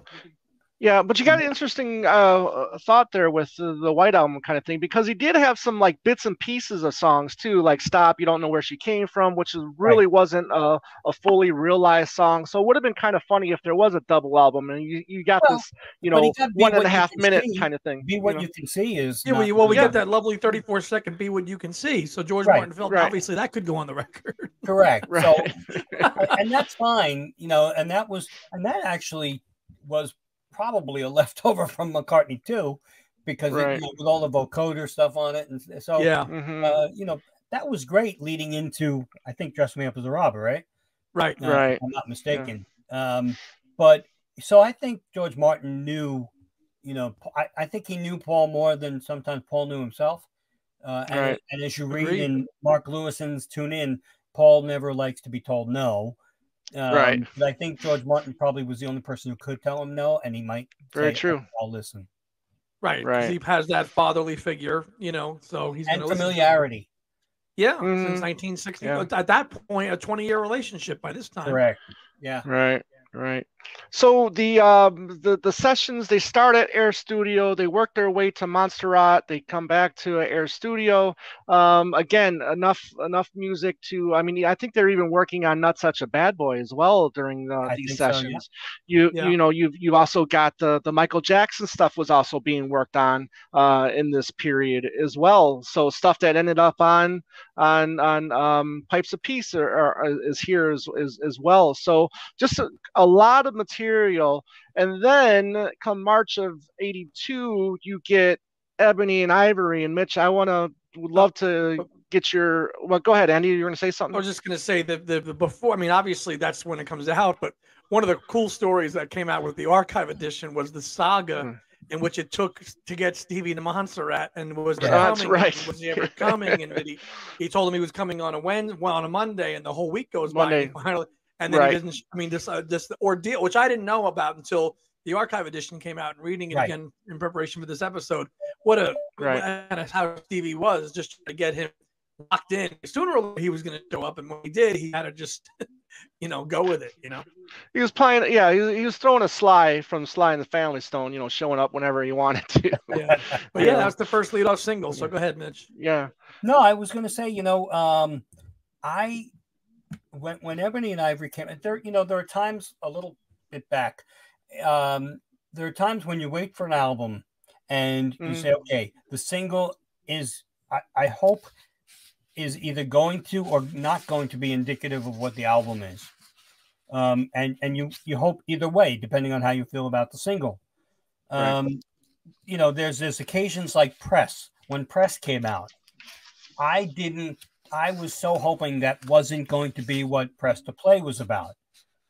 Yeah, but you got an interesting thought there with the White Album kind of thing, because he did have some like bits and pieces of songs too, like "Stop, You Don't Know Where She Came From," which really wasn't a fully realized song. So it would have been kind of funny if there was a double album and you got this, 1.5 minute kind of thing. Be What You Can See is we get that lovely 34-second "Be What You Can See." So George Martin felt obviously that could go on the record. Correct. So, and that's fine, and that actually was probably a leftover from McCartney too, because with all the vocoder stuff on it, and so that was great leading into, I think, "Dress Me Up as a Robber," right? Right. If I'm not mistaken. But so I think George Martin knew, I think he knew Paul more than sometimes Paul knew himself. And as you read in Mark Lewison's Tune In, Paul never likes to be told no. But I think George Martin probably was the only person who could tell him no, and he might say, true. I'll listen. Right. He has that fatherly figure, so he's and familiarity. Yeah, since 1960. At that point, a 20-year relationship by this time. Correct. Yeah. Right. So the sessions, they start at Air Studio, they work their way to Montserrat, they come back to Air Studio. Again, enough music to, I think they're even working on Not Such a Bad Boy as well during these sessions. So, you've also got the Michael Jackson stuff was also being worked on in this period as well. So stuff that ended up on Pipes of Peace is here as well. So just a lot of material. And then come March of '82, you get Ebony and Ivory. And Mitch, would love to get your, go ahead, Andy, you're going to say something? I was just going to say that the before, obviously that's when it comes out, but one of the cool stories that came out with the archive edition was the saga in which it took to get Stevie the Monster at, and was That's coming, right. was he ever coming? And he told him he was coming on a Monday, and the whole week goes by. And finally, and then he doesn't. I mean, this ordeal, which I didn't know about until the archive edition came out, and reading it again in preparation for this episode. What how Stevie was, just to get him locked in. Sooner or later he was going to show up, and when he did, he had to just go with it. He was playing. Yeah, he was throwing a Sly from Sly and the Family Stone. Showing up whenever he wanted to. Yeah, but that was the first leadoff single. So go ahead, Mitch. Yeah. No, I was going to say, when Ebony and Ivory came, there are times a little bit back. There are times when you wait for an album and you say, okay, the single is, I hope, is either going to or not going to be indicative of what the album is. And you hope either way, depending on how you feel about the single. There's occasions like Press. When Press came out, I was so hoping that wasn't going to be what Press to Play was about.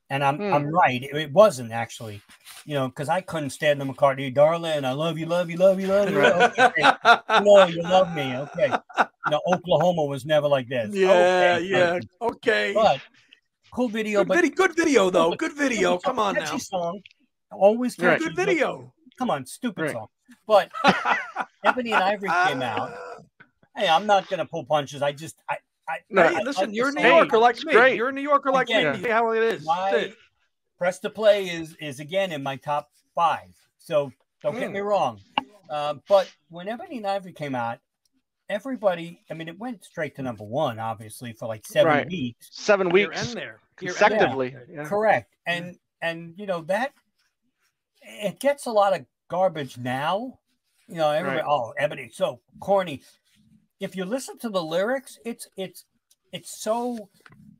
And I'm right. It wasn't actually, because I couldn't stand the McCartney, darling, I love you, love you, love you, love you. Okay. No, you love me. Okay. Oklahoma was never like this. Yeah. Okay. But cool video. Good video, though. Good video. Come on now. Song. Always good video. Come on, stupid song. But Ebony and Ivory came out. Hey, I'm not going to pull punches. Listen, you're a New Yorker like me. You're a New Yorker like me. How it is. Press to Play is again in my top 5. So don't get me wrong. But when Ebony and Ivory came out, everybody, it went straight to number 1, obviously, for like 7 weeks. 7 weeks. Here and there. Consecutively. Yeah. Correct. And that, it gets a lot of garbage now. Everybody, Ebony, so corny. If you listen to the lyrics, it's so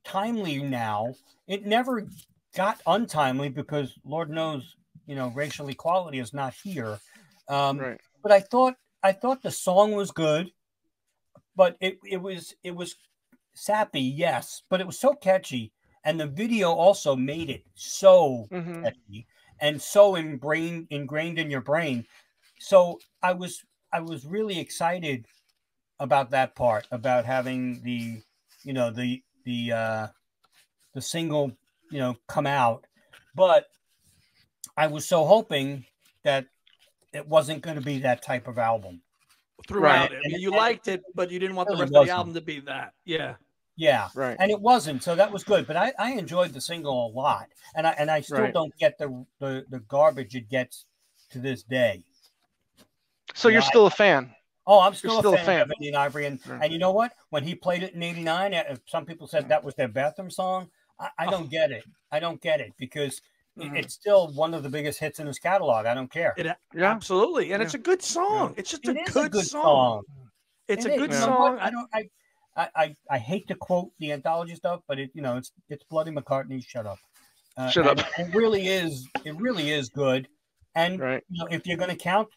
timely now. It never got untimely because Lord knows, racial equality is not here. But I thought the song was good, but it was sappy, yes, but it was so catchy, and the video also made it so catchy and so ingrained in your brain. So I was really excited about that part, about having the single, come out. But I was so hoping that it wasn't going to be that type of album. Throughout it. You liked it, but you didn't want the rest of the album to be that. Yeah. Yeah. Right. And it wasn't. So that was good. But I enjoyed the single a lot. And I still don't get the garbage it gets to this day. So you're still a fan? Oh, I'm still a fan of Ebony and Ivory. And you know what? When he played it in '89, some people said that was their bathroom song. I don't get it. I don't get it because it's still one of the biggest hits in his catalog. I don't care. Absolutely. And it's a good song. It's just a good song. It's a good song. I hate to quote the anthology stuff, but it's Bloody McCartney. Shut up. Shut up. It really is good. And if you're going to count,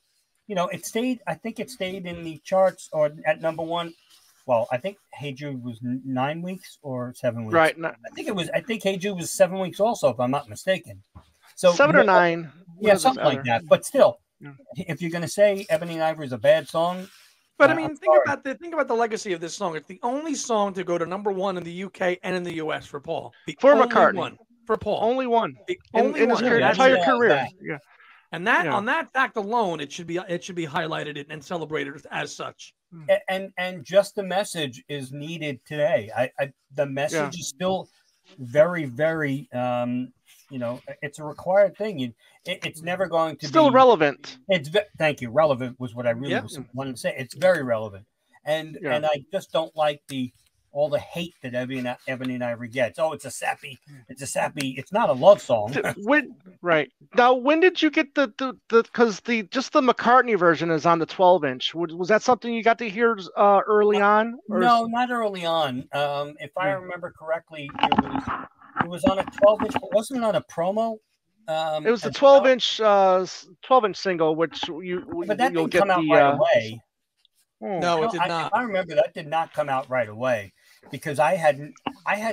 I think it stayed in the charts or at number 1. Well, I think Hey Jude was 9 weeks or 7 weeks. Right. I think Hey Jude was 7 weeks also, if I'm not mistaken. So 7 or 9. Yeah, something like that. But still, if you're going to say Ebony and Ivory is a bad song. But think about the legacy of this song. It's the only song to go to number 1 in the UK and in the US for Paul. For McCartney. One for Paul. Only one. In his entire career. Yeah. And on that fact alone, it should be highlighted and celebrated as such. And just the message is needed today. The message is still very, very, it's a required thing. It's never going to still be relevant. Thank you. Relevant was what I really wanted to say. It's very relevant. And I just don't like all the hate that Ebony and Ivory gets. Oh, it's a sappy. It's not a love song. Now, when did you get because just the McCartney version is on the 12-inch. Was that something you got to hear early on? No, not early on. If I remember correctly, it was on a 12-inch. But wasn't it on a promo? It was the 12-inch single, which but that didn't come out right away. No, it did not. I remember that did not come out right away because I had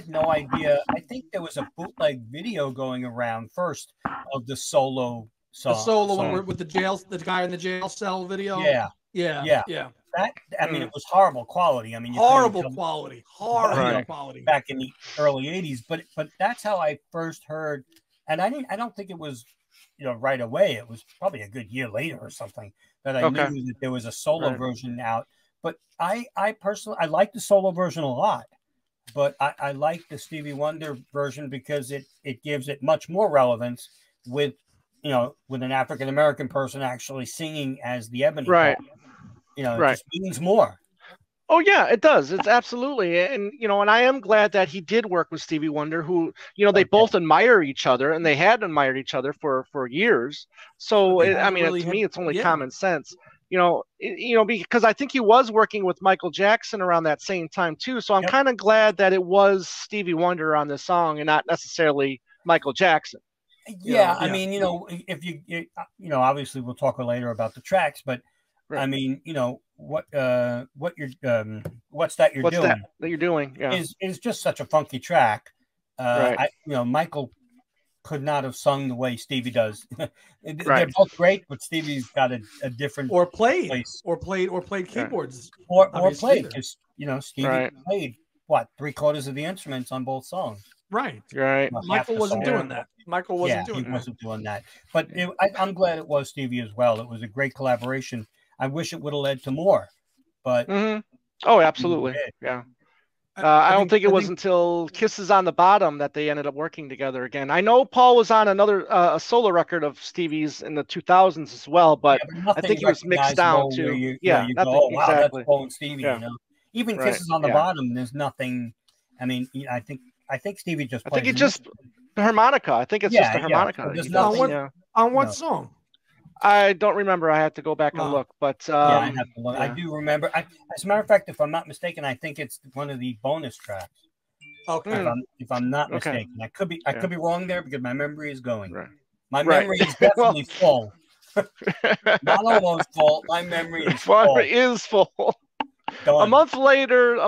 no idea. I think there was a bootleg video going around first of the solo The solo one with the guy in the jail cell video. Yeah. That, I mean, it was horrible quality. I mean, horrible quality back in the early 80s. But that's how I first heard, and I don't think it was, right away. It was probably a good year later or something that I knew that there was a solo version out. But I personally, I like the solo version a lot, but I like the Stevie Wonder version because it gives it much more relevance with an African American person actually singing as the Ebony. Right. It just means more. Oh yeah, it does. It's absolutely, and and I am glad that he did work with Stevie Wonder, who they both admire each other, and they had admired each other for years. So to me, it's only common sense. Because I think he was working with Michael Jackson around that same time too. So I'm kind of glad that it was Stevie Wonder on this song and not necessarily Michael Jackson. Yeah, I mean, if you obviously we'll talk later about the tracks, but I mean, what's that you're doing is just such a funky track. Michael could not have sung the way Stevie does. They're both great, but Stevie's got a different played keyboards or played because Stevie played 3/4 of the instruments on both songs. Right. Michael wasn't doing that. He wasn't doing that. But I'm glad it was Stevie as well. It was a great collaboration. I wish it would have led to more, but oh, absolutely, yeah. I don't think it was until Kisses on the Bottom that they ended up working together again. I know Paul was on another a solo record of Stevie's in the 2000s as well, but I think he was mixed down too. Exactly. That's Paul and Stevie. Even Kisses on the Bottom, there's nothing. I mean, I think Stevie just. I think it's just harmonica. I think it's just a harmonica. On what song? I don't remember. I have to go back and look, but I have to look. I do remember. As a matter of fact, if I'm not mistaken, I think it's one of the bonus tracks. Okay. If I'm not mistaken, I could be wrong there because my memory is going. My memory is definitely full. Not almost full. My memory is full. Is full. A month later,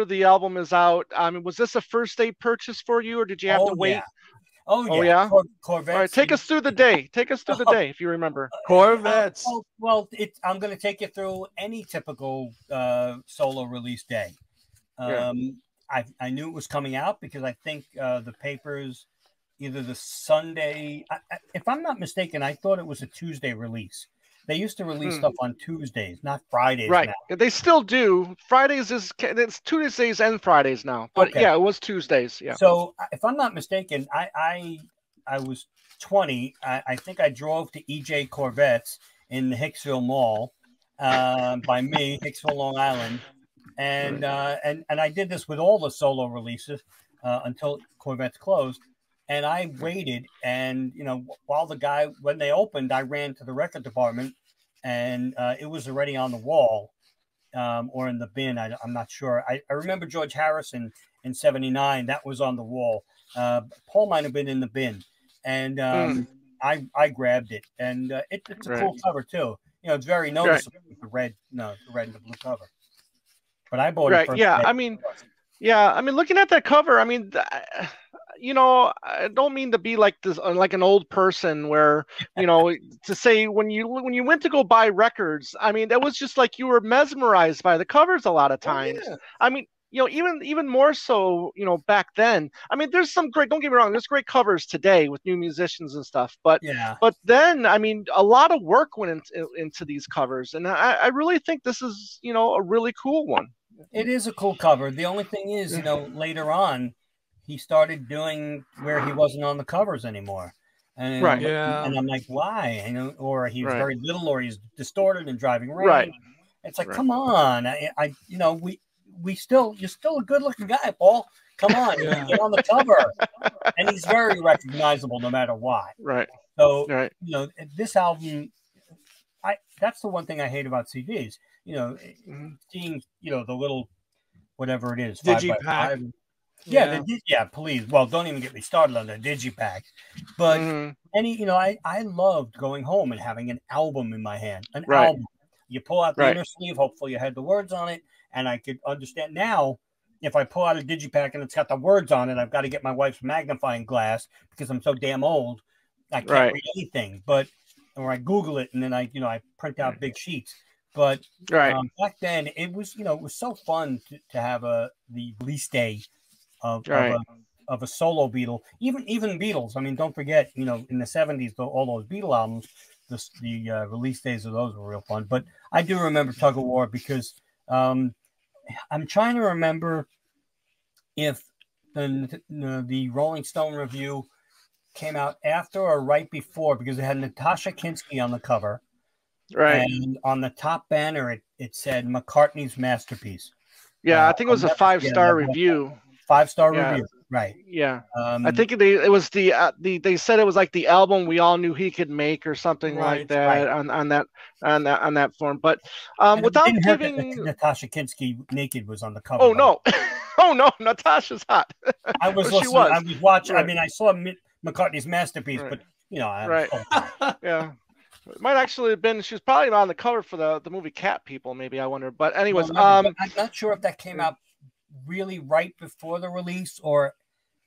the album is out. I mean, was this a first day purchase for you, or did you have to wait? Yeah. Oh yeah. Corvettes. All right, take us through the day. If you remember. Corvettes. Well, I'm going to take you through any typical solo release day. I knew it was coming out because I think the papers, either the Sunday, if I'm not mistaken, I thought it was a Tuesday release. They used to release stuff on Tuesdays, not Fridays. Right. Now. They still do. Fridays it's Tuesdays and Fridays now. But it was Tuesdays. Yeah. So if I'm not mistaken, I was 20. I think I drove to EJ Corvettes in the Hicksville Mall by me, Hicksville, Long Island. And I did this with all the solo releases until Corvettes closed. And I waited, and while when they opened, I ran to the record department, and it was already on the wall, or in the bin. I'm not sure. I remember George Harrison in '79. That was on the wall. Paul might have been in the bin, and I grabbed it, and it's a cool cover too. It's very noticeable with the red and the blue cover. But I bought it first. I mean, looking at that cover, I mean. I don't mean to be like this, like an old person where, to say when you went to go buy records, I mean, that was just like you were mesmerized by the covers a lot of times. Oh, yeah. I mean, even more so, back then. I mean, there's some great, don't get me wrong, there's great covers today with new musicians and stuff. But then, I mean, a lot of work went into these covers. And I really think this is, a really cool one. It is a cool cover. The only thing is, later on, he started doing where he wasn't on the covers anymore. And, and I'm like, why? Or he was very little, or he's distorted and driving rain. Right. It's like, come on. You're still a good looking guy, Paul. Come on, get on the cover. And he's very recognizable no matter what. Right. So, this album, that's the one thing I hate about CDs. Seeing, the little, whatever it is. Digipack. Please. Well, don't even get me started on the digipack. But I loved going home and having an album in my hand. An album. You pull out the inner sleeve. Hopefully, you had the words on it, and I could understand. Now, if I pull out a digipack and it's got the words on it, I've got to get my wife's magnifying glass because I'm so damn old. I can't read anything, or I Google it and then I print out big sheets. But back then it was, it was so fun to have the release day of a solo Beatle, even Beatles. I mean, don't forget, in the 70s, all those Beatle albums, the release days of those were real fun. But I do remember Tug of War because I'm trying to remember if the Rolling Stone review came out after or right before, because it had Natasha Kinski on the cover. Right. And on the top banner, it said McCartney's masterpiece. Yeah, I think it was a 5-star review. 5-star review. Right. Yeah. I think it was they said it was like the album we all knew he could make or something like that on that form. But without giving Natasha Kinski naked was on the cover. Oh no. Oh no, Natasha's hot. I was listening. I was watching. Right. I mean, I saw McCartney's masterpiece, but yeah. It might actually have been. She was probably on the cover for the movie Cat People, maybe. I wonder. But anyways, I'm not sure if that came out really right before the release or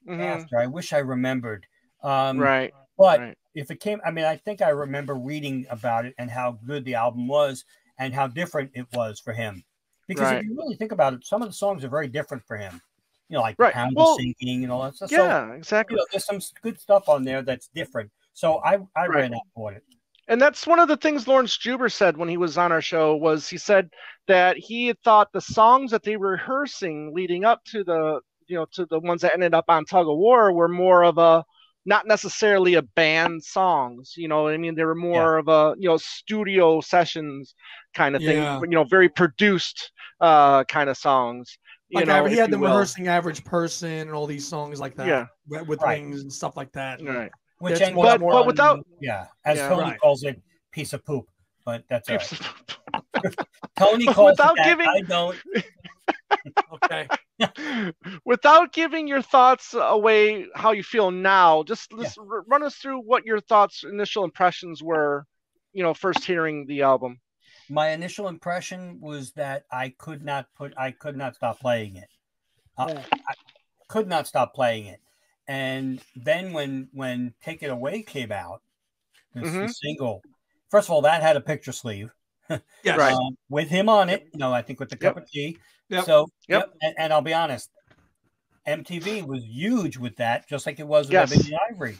after. I wish I remembered. But if it came, I mean, I think I remember reading about it and how good the album was and how different it was for him. Because if you really think about it, some of the songs are very different for him. Like Pound of Sinking and all that stuff. Yeah, exactly. There's some good stuff on there that's different. So I ran out for it. And that's one of the things Lawrence Juber said when he was on our show. Was he said that he had thought the songs that they were rehearsing leading up to the ones that ended up on Tug of War were more of a, not necessarily a band songs. You know what I mean? They were more of a studio sessions kind of thing. Very produced kind of songs. He had them rehearsing Average Person and all these songs like that. Yeah. With Wings and stuff like that. Right. Which but without as Tony calls it, piece of poop. But that's all right. Tony calls without it that, I don't. Okay. Without giving your thoughts away, how you feel now, just run us through what your initial impressions were, first hearing the album. My initial impression was that I could not stop playing it. I could not stop playing it. And then when Take It Away came out, the single, first of all, that had a picture sleeve. With him on it, I think with the cup of tea. Yep. So, and I'll be honest, MTV was huge with that, just like it was with Ebony Ivory.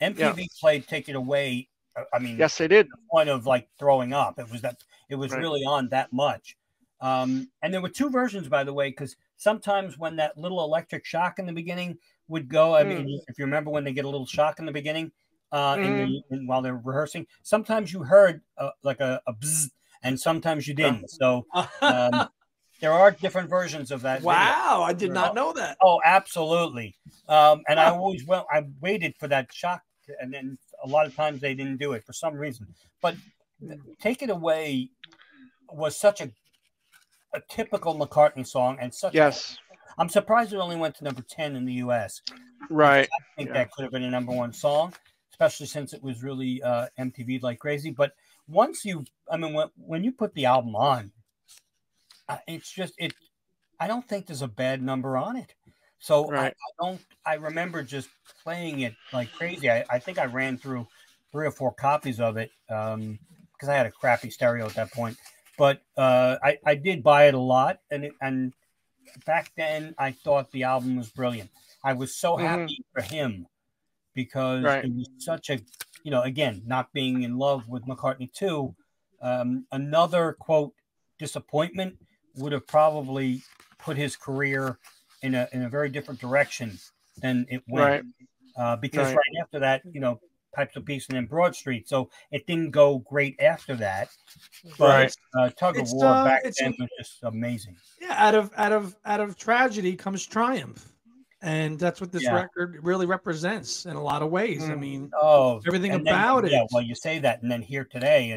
MTV played Take It Away. I mean, yes, they did. To the point of like throwing up. It was really on that much. And there were two versions, by the way, because sometimes when that little electric shock in the beginning would go, I mean, if you remember when they get a little shock in the beginning, while they're rehearsing, sometimes you heard like a bzzz, and sometimes you didn't. So there are different versions of that. Wow, I did not know that. Oh, absolutely. And I waited for that shock, and then a lot of times they didn't do it for some reason. But Take It Away was such a typical McCartney song, and such I'm surprised it only went to number 10 in the US. Right. I think that could have been a number one song, especially since it was really MTV'd like crazy. But once when you put the album on, it's just I don't think there's a bad number on it. So I remember just playing it like crazy. I think I ran through 3 or 4 copies of it because I had a crappy stereo at that point. But I did buy it a lot, and back then I thought the album was brilliant. I was so happy for him because it was such a, again, not being in love with McCartney 2, another quote disappointment would have probably put his career in a very different direction than it went. Because right after that, Pipes of Peace and then Broad Street. So it didn't go great after that. But Tug of War back then was just amazing. Yeah, out of tragedy comes triumph. And that's what this record really represents in a lot of ways. I mean, everything about it. Yeah, well, you say that, and then Here Today,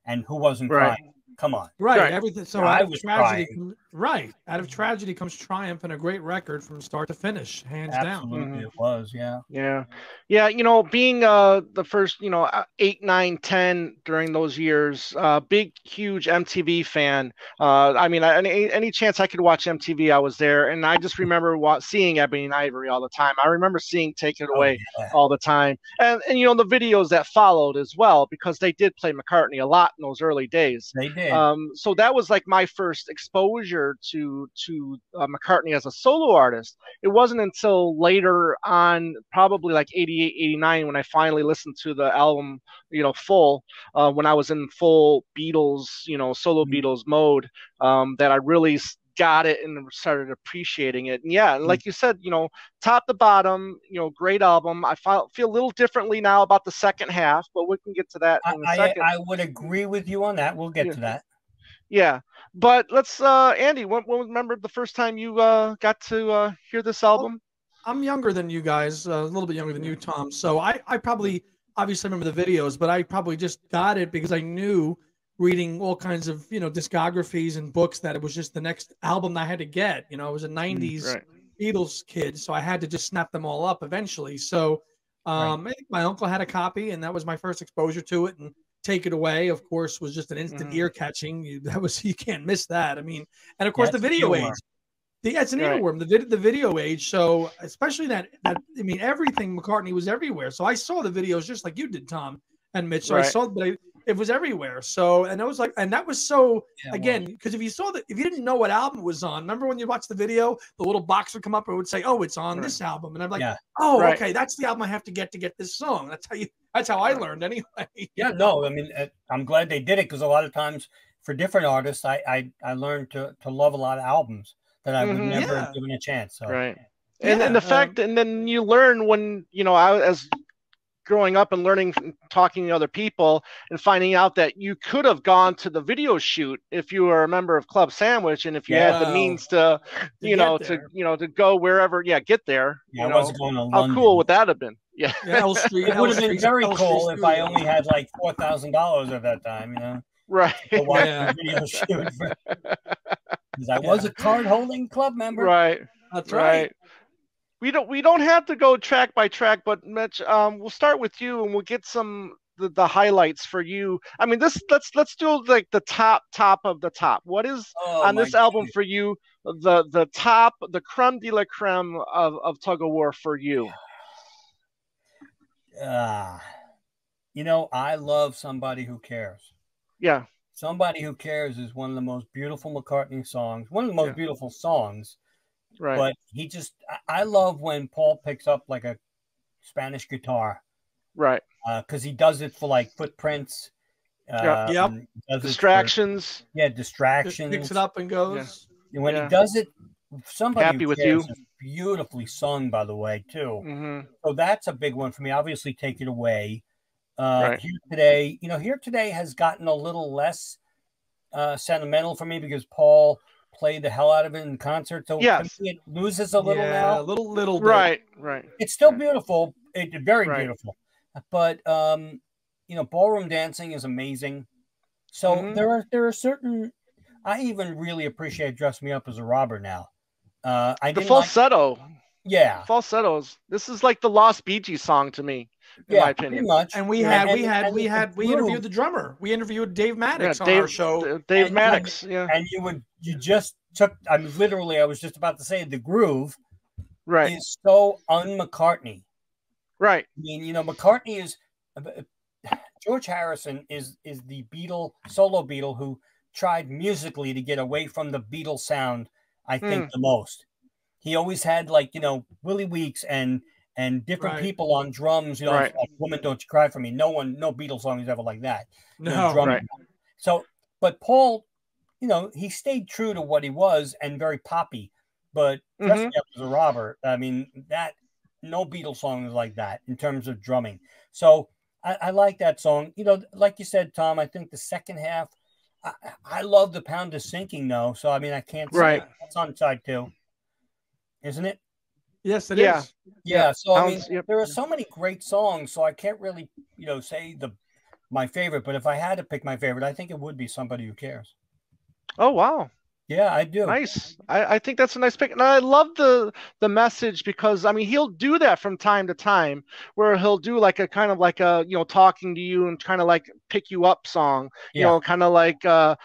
and Who Wasn't Crying? Come on. Right. Everything. So I out of was tragedy, crying. right. Out of tragedy comes triumph, and a great record from start to finish, hands down. Absolutely, it was. Yeah. Yeah. You know, being the first, 8, 9, 10 during those years, big, huge MTV fan. I mean, any chance I could watch MTV, I was there, and I just remember seeing Ebony and Ivory all the time. I remember seeing "Take It Away" all the time, and the videos that followed as well, because they did play McCartney a lot in those early days. They did. So that was like my first exposure to McCartney as a solo artist. It wasn't until later on, probably like 88, 89, when I finally listened to the album, full, when I was in full Beatles, solo Beatles mode, that I really got it and started appreciating it. And yeah, like you said, top to bottom, great album. I feel a little differently now about the second half, but we can get to that in a second. I would agree with you on that. We'll get to that. Yeah, but let's, Andy, when remember the first time you got to hear this album? Well, I'm younger than you guys, a little bit younger than you, Tom. So I probably obviously remember the videos, but I probably just got it because I knew, reading all kinds of discographies and books, that it was just the next album I had to get. I was a 90s Beatles kid, so I had to just snap them all up eventually. So I think my uncle had a copy, and that was my first exposure to it. And "Take It Away," of course, was just an instant ear catching. You can't miss that. I mean, and of course the video age. It's an earworm, the video age. So especially that I mean, everything McCartney was everywhere. So I saw the videos just like you did, Tom and Mitch. So I saw, but it was everywhere. So, and it was like, and that was so, again, because if you didn't know what album it was on, remember when you watched the video, the little box would come up and it would say, "Oh, it's on this album," and I'm like, okay, that's the album I have to get this song. That's how I learned anyway. Yeah, no, I mean, I'm glad they did it, because a lot of times for different artists, I learned to love a lot of albums that I would never have given a chance. So. Right. And the fact, and then you learn when, as growing up and learning, talking to other people, and finding out that you could have gone to the video shoot if you were a member of Club Sandwich, and if you had the means to to go wherever, get there. Yeah, I wasn't going to how London. cool would that have been? Yeah, L Street. It would have been very cool if I only had like $4,000 at that time, Right. To watch the video shoot. Because I was a card-holding club member. Right. That's right. We don't have to go track by track, but Mitch, we'll start with you, and we'll get some the highlights for you. I mean, let's do like the top of the top. What is on this album for you the top, the creme de la creme of Tug of War for you? I love Somebody Who Cares. Yeah. Somebody Who Cares is one of the most beautiful McCartney songs, one of the most beautiful songs. Right. But I love when Paul picks up like a Spanish guitar. Right. Because he does it for like Footprints. Distractions. Distractions. Picks it up and goes. Yeah. When he does it, Somebody Happy Who with Cares You. is beautifully sung, by the way, too. Mm-hmm. So that's a big one for me. Obviously, Take It Away. Here Today has gotten a little less sentimental for me, because Paul played the hell out of it in concert. So it loses a little now. A little bit. Right. It's still beautiful. It's very beautiful. But Ballroom Dancing is amazing. So there are certain. I even really appreciate "Dress Me Up as a Robber" now. The falsetto. Falsettos. This is like the Lost Bee Gees song to me, in my opinion. Pretty much. And we interviewed the drummer. We interviewed Dave Maddox on our show. Dave Maddox. And you just took. I was just about to say the groove. Right. Is so un-McCartney. Right. I mean, McCartney is. George Harrison is the solo Beatle who tried musically to get away from the Beatles sound. I think the most. He always had Willie Weeks and different people on drums. Like "Woman, Don't You Cry for Me." No Beatles song is ever like that. No. So, but Paul, he stayed true to what he was and very poppy. But "Dress Me Up as a Robber," I mean, that no Beatles song is like that in terms of drumming. So I like that song. Like you said, Tom, I think the second half. I love "The Pound Is Sinking," though. So I mean, I can't say that's on side 2, isn't it? Yes, it is. Yeah. So I mean, there are so many great songs. So I can't really, say my favorite, but if I had to pick my favorite, I think it would be Somebody Who Cares. Oh, wow. Yeah, I do. Nice. I think that's a nice pick. And I love the message because, I mean, he'll do that from time to time where he'll do like a kind of like a, you know, talking to you and kind of like pick you up song, you know, kind of like, you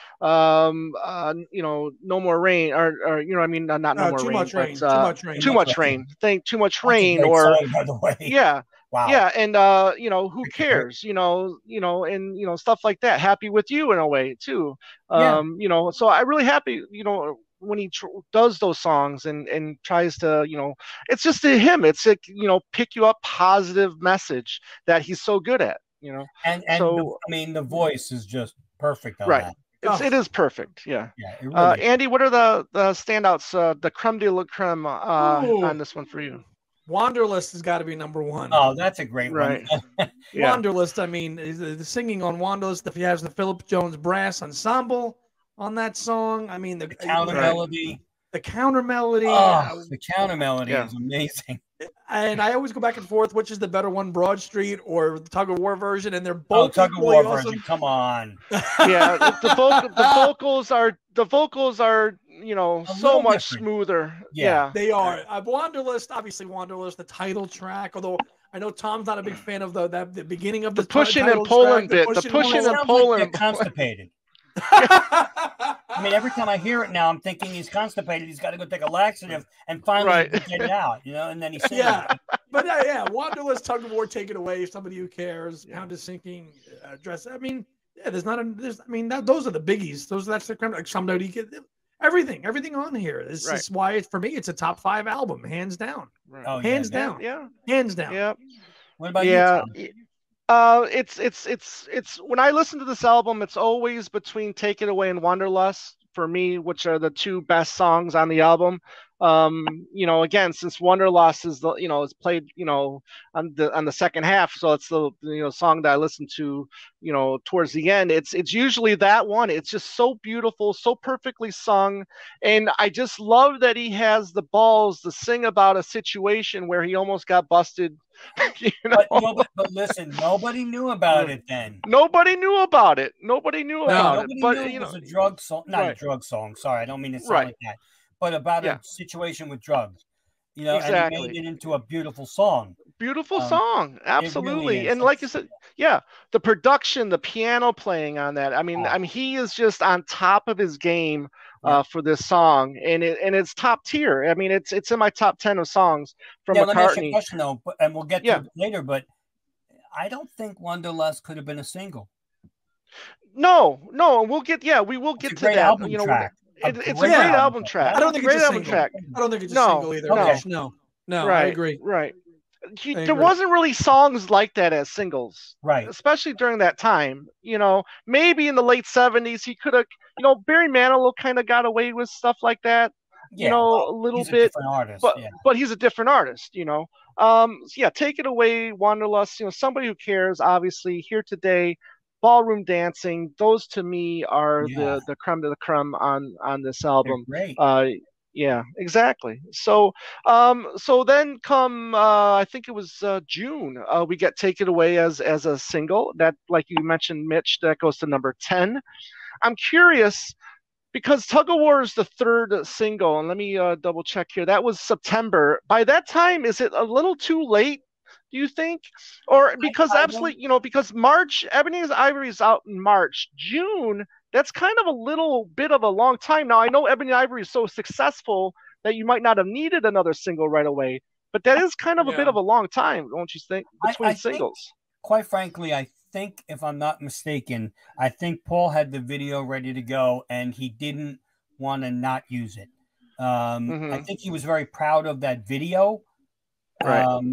know, No More Rain or you know, I mean, not No More Too Rain, Much but Rain. Too Much Rain. Too Much Rain. Think Too Much That's Rain a great or, song, by the way. yeah. Wow. Yeah, and you know, Who Cares? You know, and you know, stuff like that. Happy With You in a way too. You know, so I'm really happy, you know, when he does those songs and tries to, you know, it's just to him, it's like, you know, pick you up positive message that he's so good at, you know. And so I mean, the voice is just perfect on right. that. It is perfect. Yeah. Yeah. It really Andy, what are the standouts, the creme de la creme on this one for you? Wanderlust has got to be number one. Oh, that's a great one. Yeah. Wanderlust, I mean, the singing on Wanderlust, if he has the Philip Jones Brass Ensemble on that song, I mean, the counter melody. The counter melody. Oh, the counter melody is amazing. And I always go back and forth, which is the better one, Broad Street or the Tug of War version, and they're both Tug of War awesome. version. Come on. Yeah, the vocals are you know, so much smoother. Yeah, they are. Wanderlust, obviously Wanderlust, the title track, although I know Tom's not a big fan of the beginning of the pushing and pulling bit. The pushing and pulling. Like constipated. I mean, every time I hear it now, I'm thinking he's constipated. He's got to go take a laxative and finally get it out, you know. And then he sings. Yeah, but Wanderlust, Tug of War, Take It Away, Somebody Who Cares, Pound is Sinking, Dress. I mean, those are the biggies. That's the like Somebody Get everything on here. This is why for me it's a top 5 album, hands down. Right. Oh, hands down. Yeah, hands down. Yeah. What about you, Tom? It's when I listen to this album, it's always between Take It Away and Wanderlust for me, which are the two best songs on the album. You know, again, since Wanderlust is is played, on the second half, so it's the song that I listen to, towards the end. It's usually that one. It's just so beautiful, so perfectly sung, and I just love that he has the balls to sing about a situation where he almost got busted. But listen, nobody knew about it then. Nobody knew about it. Nobody knew about it. But it was a drug song, not a drug song. Sorry, I don't mean to sound like that. But about a situation with drugs, exactly. And he made it into a beautiful song. Beautiful song, absolutely. Really and like you said, the production, the piano playing on that. I mean, he is just on top of his game for this song, and it's top tier. I mean, it's in my top 10 of songs from McCartney. Let me ask you a question though, and we'll get to it later. But I don't think Wanderlust could have been a single. No, we'll get. Yeah, we will get to that. Album track. It's a great album track. I don't think it's a single. Track. I don't think it's a single either. Okay. No, right, I agree. Right. There wasn't really songs like that as singles. Right. Especially during that time. Maybe in the late 70s, he could have, Barry Manilow kind of got away with stuff like that. A little he's bit. A different artist, but he's a different artist, Take It Away, Wanderlust, Somebody Who Cares, obviously, Here Today, Ballroom Dancing, those to me are the creme de la creme on this album. They're great. Yeah, exactly. So then come I think it was June, we get Take It Away as a single that, like you mentioned, Mitch, that goes to number 10. I'm curious because Tug of War is the third single, and let me double check here. That was September. By that time, is it a little too late? Do you think? Or because because March, Ebony Ivory is out in March. June, that's kind of a little bit of a long time. Now, I know Ebony Ivory is so successful that you might not have needed another single right away, but that is kind of a bit of a long time, don't you think, between singles? Quite frankly, I think, if I'm not mistaken, I think Paul had the video ready to go, and he didn't want to not use it. I think he was very proud of that video. Right.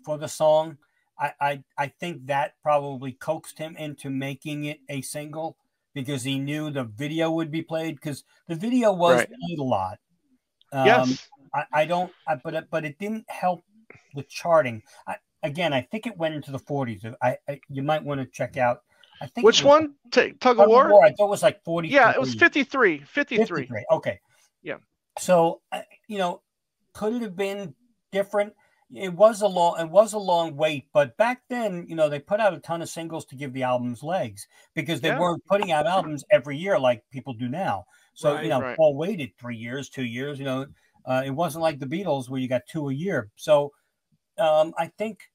For the song, I think that probably coaxed him into making it a single because he knew the video would be played, because the video was played a lot. Yes. But it didn't help the charting. I think it went into the 40s. You might want to check out. I think which one? Tug of War? I thought it was like 40. Yeah, it was 53. 53. Okay. Yeah. So could it have been different? It was a long wait, but back then, you know, they put out a ton of singles to give the albums legs because they weren't putting out albums every year like people do now. So, you know, Paul waited 3 years, 2 years, you know, it wasn't like the Beatles where you got 2 a year. So I think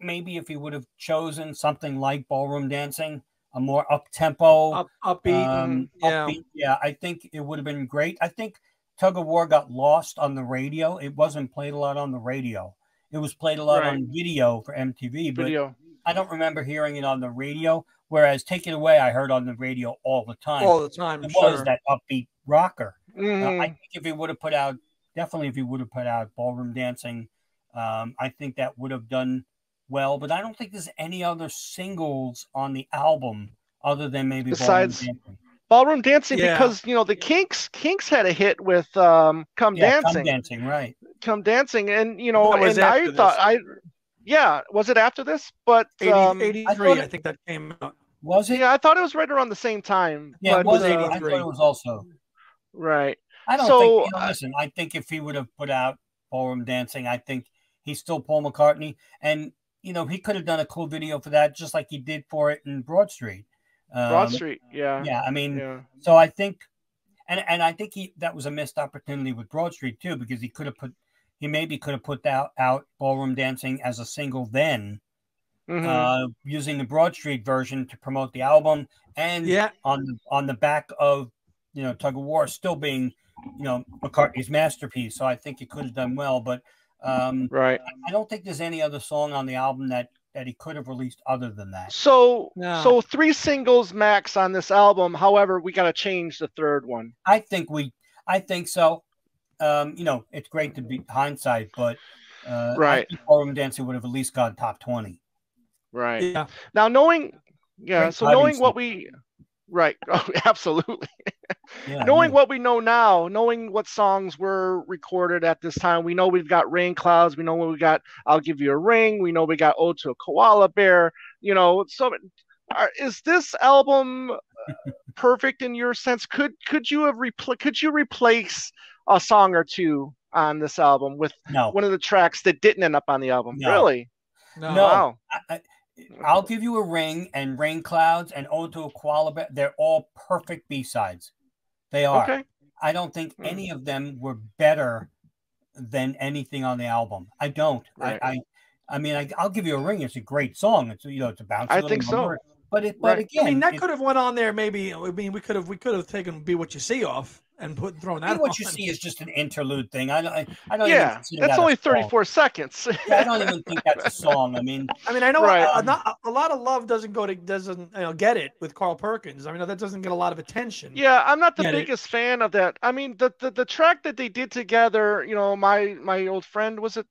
maybe if he would have chosen something like Ballroom Dancing, a more up-tempo, upbeat, I think it would have been great. I think Tug of War got lost on the radio. It wasn't played a lot on the radio. It was played a lot on video for MTV, but I don't remember hearing it on the radio. Whereas Take It Away, I heard on the radio all the time. All the time, it was that upbeat rocker. I think if he would have put out, Ballroom Dancing, I think that would have done well. But I don't think there's any other singles on the album other than maybe besides Ballroom Dancing, because you know the Kinks had a hit with Come Dancing. Come Dancing, right? Come Dancing, and you know, and I thought was it after this? But 83, I think that came out. Was it? Yeah, I thought it was right around the same time. Yeah, but, it was 83. I thought it was also right. I don't think. You know, listen, I think if he would have put out Ballroom Dancing, I think he's still Paul McCartney, and you know, he could have done a cool video for that, just like he did for it in Broad Street. Broad Street, yeah. I mean, so I think, and I think that was a missed opportunity with Broad Street too, because he maybe could have put out Ballroom Dancing as a single then, using the Broad Street version to promote the album, and on the back of, you know, Tug of War still being, you know, McCartney's masterpiece. So I think it could have done well, but I don't think there's any other song on the album that he could have released other than that. So 3 singles max on this album. However, we got to change the third one. I think so. You know, it's great to be hindsight, but I think Ballroom Dancing would have at least gone top 20. Right. Yeah. Now knowing what we oh, absolutely. Knowing what we know now, knowing what songs were recorded at this time, we know we've got Rain Clouds, we know we got I'll Give You a Ring, we know we got Ode to a Koala Bear, you know. So is this album perfect in your sense? Could you replace a song or two on this album with one of the tracks that didn't end up on the album? No. Really? No. Wow. I'll Give You a Ring and Rain Clouds and Ode to a Koala Bear, they're all perfect B-sides. They are. Okay. I don't think any of them were better than anything on the album. I don't. Right. I mean, I'll Give You a Ring. It's a great song. It's, you know, it's a bouncy. I think so. But again, I mean, that could have went on there. Maybe. I mean, we could have taken Be What You See off and thrown that. Be What You See is just an interlude thing. I don't. Yeah, it's only 34 seconds. I don't even think that's a song. I mean, I know a lot of love doesn't get it with Carl Perkins. I mean, that doesn't get a lot of attention. Yeah, I'm not the biggest fan of that. I mean, the track that they did together, you know, my old friend, was it?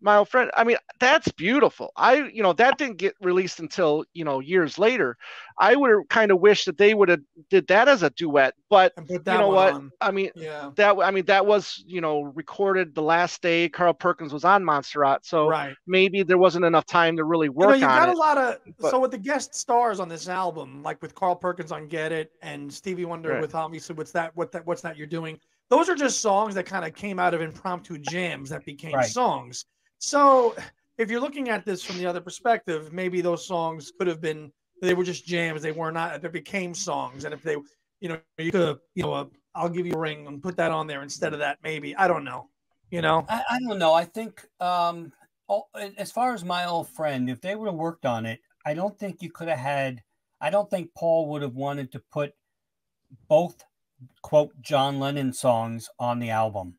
My old friend. I mean, that's beautiful. That didn't get released until, you know, years later. I would have kind of wished that they would have did that as a duet, but you know what? On. I mean, that was, you know, recorded the last day Carl Perkins was on Montserrat, so maybe there wasn't enough time to really work on it. You got a lot of so with the guest stars on this album, like with Carl Perkins on Get It and Stevie Wonder with obviously What's That You're Doing. Those are just songs that kind of came out of impromptu jams that became songs. So if you're looking at this from the other perspective, maybe those songs could have been. They were just jams. They were not. They became songs. And if they, you know, you could have, you know, I'll Give You a Ring and put that on there instead of that. Maybe, I don't know. You know, I don't know. I think as far as My Old Friend, if they would have worked on it, I don't think you could have had. I don't think Paul would have wanted to put both quote John Lennon songs on the album.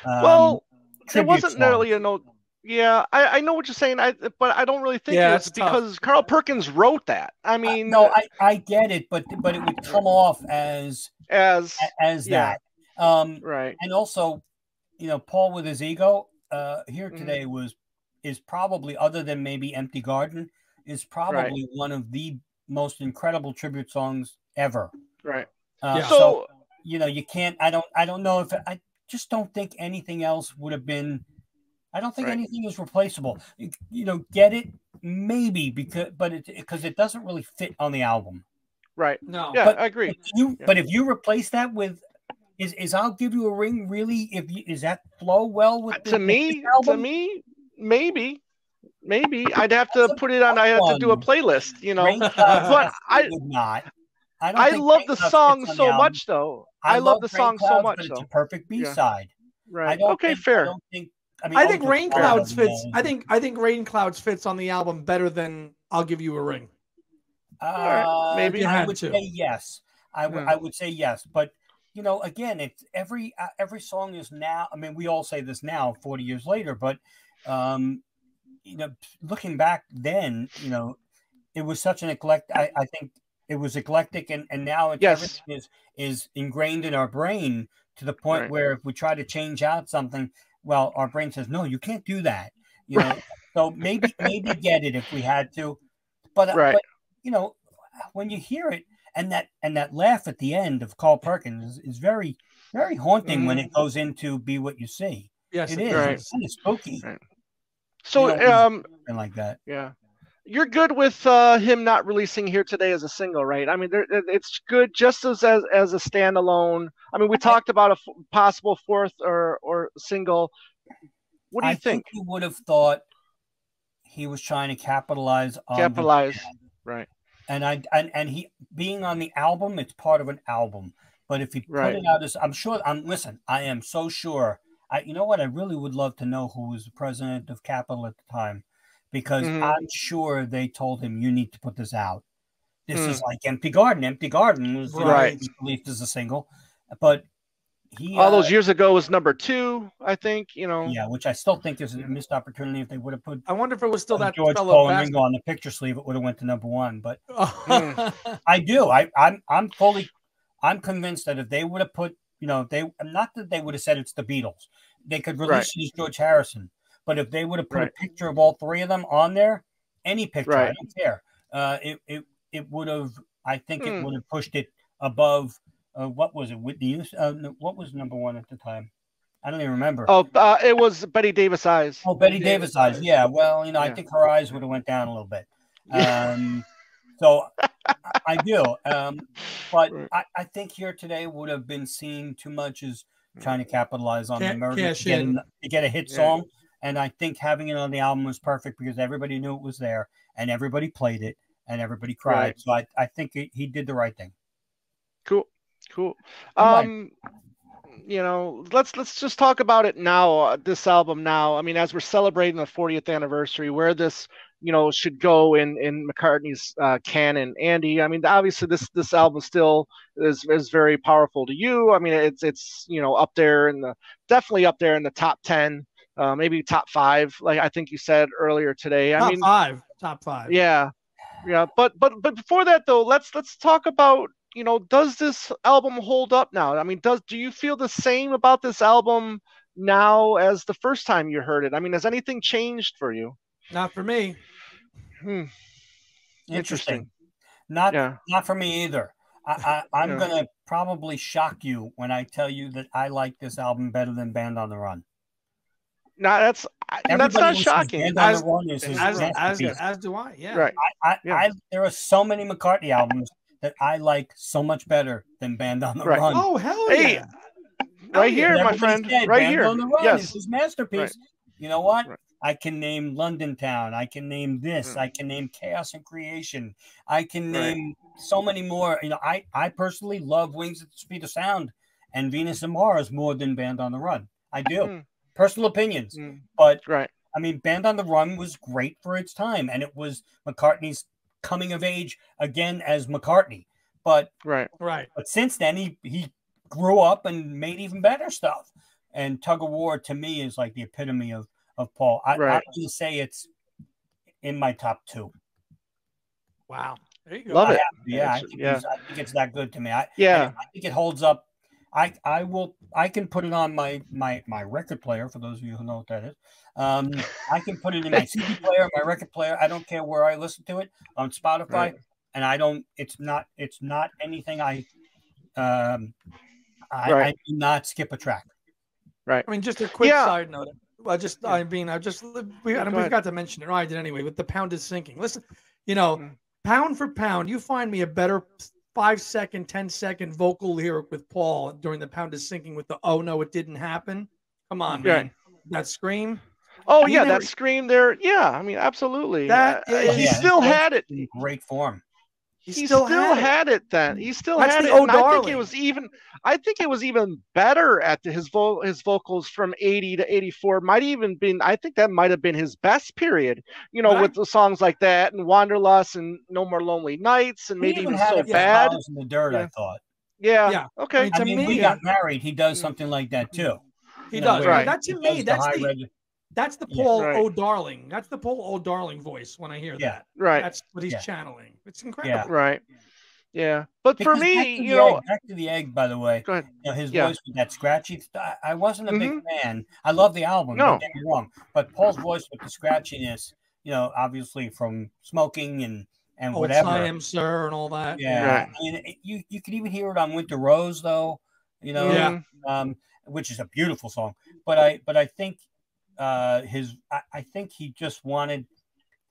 Well, there wasn't nearly a note. Yeah, I know what you're saying, but I don't really think it's because Carl Perkins wrote that. I mean, no, I get it, but it would come off as that, right? And also, you know, Paul with his ego here today is probably, other than maybe Empty Garden, is probably one of the most incredible tribute songs ever. Right. So you know, you can't. I don't know if I just don't think anything else would have been. I don't think anything is replaceable. You know, Get It maybe because it doesn't really fit on the album. Right. No. Yeah, I agree. But if you replace that with Is I'll Give You a Ring really? Is that flow well with to me, maybe. I'd have to put it on. I have to do a playlist, you know. But I would not. I love the song so much, though. I love the song so much, though. It's a perfect B-side. Right. Okay, fair. I think Rain Clouds fits. I think Rain Clouds fits on the album better than I'll Give You a Ring. Maybe I would say yes. I would say yes, but you know, again, it's every song is now. I mean, we all say this now, 40 years later, but you know, looking back then, you know, it was such an eclectic. I think it was eclectic, and now everything is ingrained in our brain to the point where if we try to change out something, well, our brain says no, you can't do that. You know, so maybe get it if we had to, but you know, when you hear it and that laugh at the end of Carl Perkins is very, very haunting when it goes into Be What You See. Yes, it is. It's kind of spooky. Right. So, like that. Yeah. You're good with him not releasing Here Today as a single, right? I mean, it's good just as a standalone. I mean, we talked about a possible fourth or single. What do you think? You would have thought he was trying to capitalize on right. And he being on the album, it's part of an album. But if he put it out as, I am so sure. You know what? I really would love to know who was the president of Capitol at the time, because I'm sure they told him, you need to put this out. This is like Empty Garden. Empty Garden was released as a single, but he all those years ago was number 2, I think. You know, which I still think is a missed opportunity. If they would have put, I wonder if it was still that George Cole and Ringo on the picture sleeve, it would have went to number 1. But I do. I'm convinced that if they would have put, you know, not that they would have said it's the Beatles. They could release it as George Harrison. But if they would have put a picture of all 3 of them on there, any picture, I don't care. It would have. I think it would have pushed it above. What was it? Whitney Houston? What was number 1 at the time? I don't even remember. Oh, it was Betty Davis Eyes. Oh, Betty Davis Eyes. Yeah. Well, you know, I think her eyes would have went down a little bit. So I do. But I think Here Today would have been seen too much as trying to capitalize on the murder to get a hit song. And I think having it on the album was perfect because everybody knew it was there and everybody played it and everybody cried. So I think he did the right thing. Cool. You know, let's just talk about it now, this album now. I mean, as we're celebrating the 40th anniversary, where this, you know, should go in McCartney's canon. Andy, I mean, obviously this album still is very powerful to you. I mean, it's you know, definitely up there in the top 10, maybe top 5, like I think you said earlier today. Top 5. Yeah. But before that though, let's talk about, you know, does this album hold up now? I mean, do you feel the same about this album now as the first time you heard it? I mean, has anything changed for you? Not for me. Interesting. Not for me either. I'm going to probably shock you when I tell you that I like this album better than Band on the Run. No, that's not shocking. As do I. Yeah. Right. There are so many McCartney albums that I like so much better than Band on the Run. Oh, hell yeah. Right here, my friend. Right here. On the Run is his masterpiece. You know what? I can name Londontown. I can name this. I can name Chaos and Creation. I can name so many more. You know, I personally love Wings at the Speed of Sound and Venus and Mars more than Band on the Run. I do. Personal opinions. But I mean, Band on the Run was great for its time, and it was McCartney's coming of age again as McCartney. But But since then, he grew up and made even better stuff. And Tug of War to me is like the epitome of Paul. I'm going to say it's in my top 2. Wow. There you go. Love it. I think it's that good to me. I think it holds up. I can put it on my record player, for those of you who know what that is. I can put it in my CD player, my record player. I don't care where I listen to it on Spotify. And it's not anything I do not skip a track. Right. I mean, just a quick side note. We forgot to mention it. I did anyway. With The Pound is Sinking. Listen, you know, pound for pound, you find me a better 5-second, 10-second vocal lyric with Paul during the Pound is Sinking with the "Oh no, it didn't happen." Come on, man. That scream. Oh yeah, that scream there. Yeah, I mean, absolutely. He still had it in great form. He still had it then. He still had it. And I think it was even better at his vocals from 80 to 84. Might even been. I think that might have been his best period. You know, with the songs like that and Wanderlust and No More Lonely Nights and maybe even So Bad. In the Dirt, I thought. Yeah. Okay. I mean, We Got Married. He does something like that too. He does. Right. That's to me. That's the Paul Oh Darling. That's the Paul Oh Darling voice when I hear that. Right. That's what he's channeling. It's incredible. Yeah. Right. Yeah. But because for me, back to the Egg, by the way. Go ahead. You know, his voice with that scratchy. I wasn't a big fan. I love the album. Don't get me wrong. But Paul's voice with the scratchiness, you know, obviously from smoking and whatever. I Am Sir and all that. Yeah. Right. I mean, you could even hear it on Winter Rose, though. You know. Which is a beautiful song. But I think. I think he just wanted,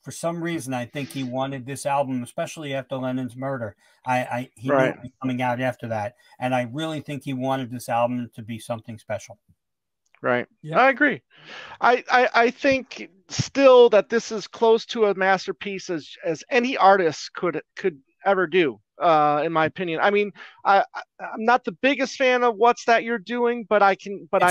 for some reason, I think he wanted this album, especially after Lennon's murder. He knew it was coming out after that, and I really think he wanted this album to be something special. Right. Yeah. I agree. I think still that this is close to a masterpiece as any artist could ever do. In my opinion, I mean, I'm not the biggest fan of What's That You're Doing, but I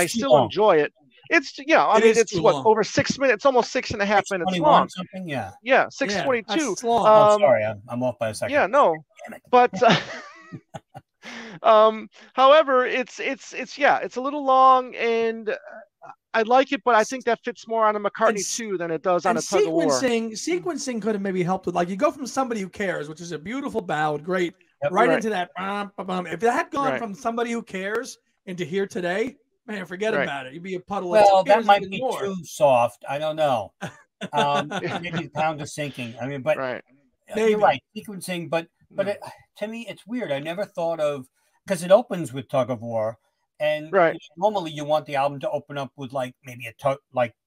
still enjoy it. It's it's what, over 6 minutes, almost 6.5 minutes long. Something, yeah. 6:22. Oh, sorry, I'm off by a second. Yeah, no, but however, it's a little long, and I like it, but I think that fits more on a McCartney 2 than it does on a Tug of War. Sequencing could have maybe helped with, like, you go from Somebody Who Cares, which is a beautiful ballad, great, into that. If it had gone from Somebody Who Cares into Here Today. Man, forget about it. You'd be a puddle. Well, that might be too soft. I don't know. Maybe the Pound is Sinking. I mean, but you're right. Sequencing, but to me, it's weird. I never thought of, because it opens with Tug of War, and normally you want the album to open up with maybe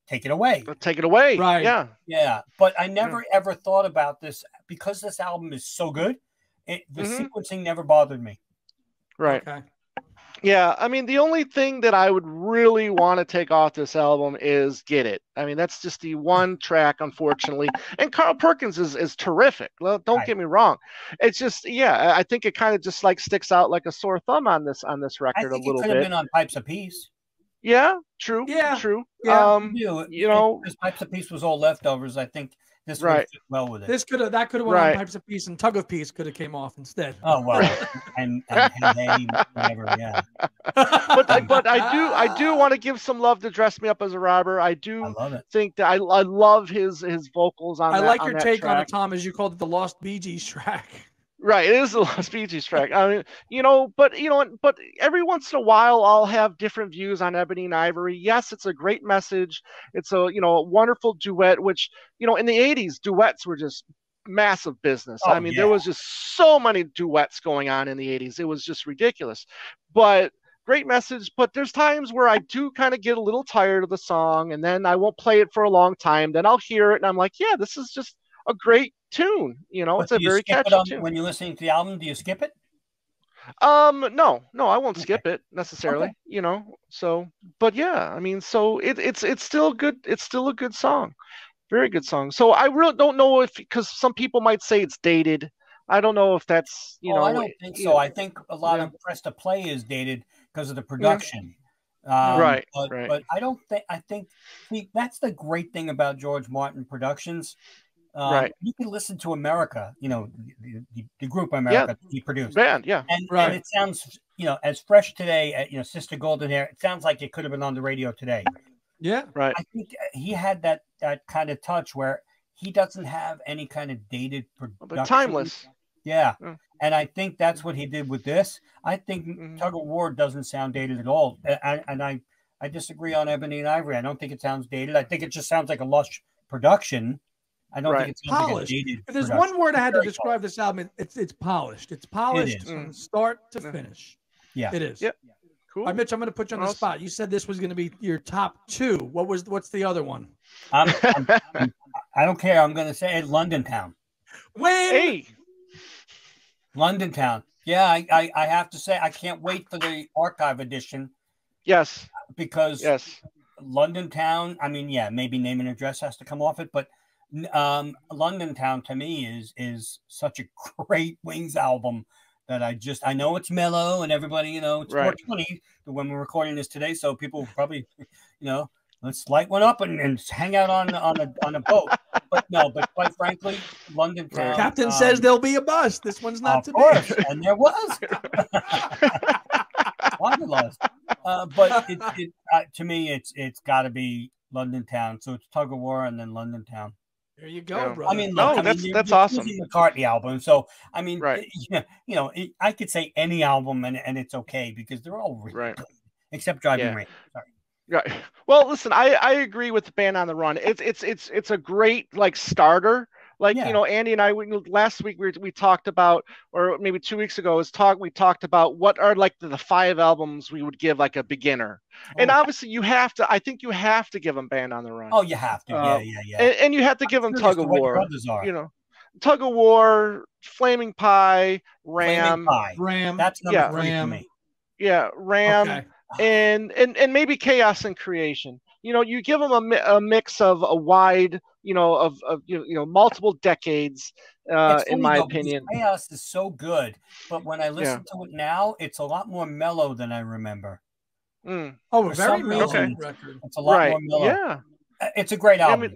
Take It Away. Take It Away. Right. Yeah. But I never ever thought about this because this album is so good. The sequencing never bothered me. Right. Okay. Yeah, I mean, the only thing that I would really want to take off this album is Get It. I mean, that's just the one track, unfortunately. And Carl Perkins is terrific. Well, don't get me wrong. It's just, I think it kind of just sticks out like a sore thumb on this record a little bit. It could have been on Pipes of Peace. Yeah, true. Yeah, true. Yeah. Because Pipes of Peace was all leftovers. I think this would fit well with it. That could have went on Pipes of Peace, and Tug of Peace could have came off instead. Oh well, and whatever, yeah. But I do want to give some love to Dress Me Up as a Robber. I think that I love his vocals on. I like your take on it, Tom, as you called it, the Lost Bee Gees track. Right, it is the Lost Bee Gees track. I mean, but every once in a while I'll have different views on Ebony and Ivory. Yes, it's a great message. It's a wonderful duet, which in the 80s duets were just massive business. I mean, there was just so many duets going on in the 80s. It was just ridiculous. But great message, but there's times where I do kind of get a little tired of the song, and then I won't play it for a long time. Then I'll hear it and I'm like, yeah, this is just a great tune. It's a very catchy tune. When you're listening to the album, do you skip it? No, I won't skip it necessarily. So, but yeah, I mean, so it's still good. It's still a good song, very good song. So I really don't know because some people might say it's dated. I don't know if that's I don't think so. I think a lot of Press to Play is dated because of the production. Right. But I don't think. I think that's the great thing about George Martin Productions. You can listen to America, the group America he produced. Band, and it sounds, as fresh today, Sister Golden Hair, it sounds like it could have been on the radio today. Yeah, right. I think he had that kind of touch where he doesn't have any kind of dated production. Timeless. Yeah. And I think that's what he did with this. I think Tug of War doesn't sound dated at all. And I disagree on Ebony and Ivory. I don't think it sounds dated. I think it just sounds like a lush production. I don't think it's polished. If there's one word I had to describe this album, it's polished. It's polished from start to finish. Yeah, it is. Yep. Cool. All right, Mitch, I'm going to put you on the spot. You said this was going to be your top 2. What's the other one? I don't care. I'm going to say Londontown. Hey, Londontown. Yeah, I have to say I can't wait for the archive edition. Yes. Because yes. Londontown, I mean, yeah, maybe Name and Address has to come off it, but Londontown to me is such a great Wings album that I know it's mellow and everybody, you know, it's 420 when we're recording this today, so people probably, you know, let's light one up and hang out on a boat. But no, but quite frankly, Londontown. Captain says there'll be a bus. This one's not to be. be. And there was. Wanderlust. But to me, it's got to be Londontown. So it's Tug of War and then Londontown. There you go, bro. I mean, look, that's awesome. The McCartney album. So I mean, you know, I could say any album and it's okay because they're all really good, except Driving Rain. Sorry. Right. Well, listen, I agree with the Band on the Run. It's a great like starter. Like, you know, Andy and I, last week we talked about, or maybe 2 weeks ago, we talked about what are like the 5 albums we would give like a beginner. And obviously I think you have to give them Band on the Run. Oh, you have to. Yeah. And you have to give them Tug of War. You know, Tug of War, Flaming Pie, Ram. That's number 3 for me. Yeah, Ram. Okay. And maybe Chaos and Creation. You know, you give them a mix of a wide, you know, of multiple decades. In my opinion, Chaos is so good, but when I listen to it now, it's a lot more mellow than I remember. Oh, very mellow record. It's a lot more mellow. Yeah, it's a great album.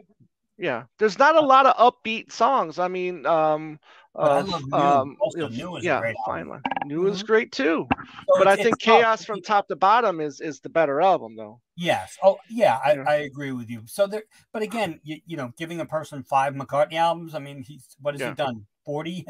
I mean, there's not a lot of upbeat songs. I mean, I love New. New is a great album. New is great too. So but I think Chaos from top to bottom is the better album, though. Yes. Oh, yeah. I agree with you. So there, but again, you know, giving a person 5 McCartney albums. I mean, what has he done? 40.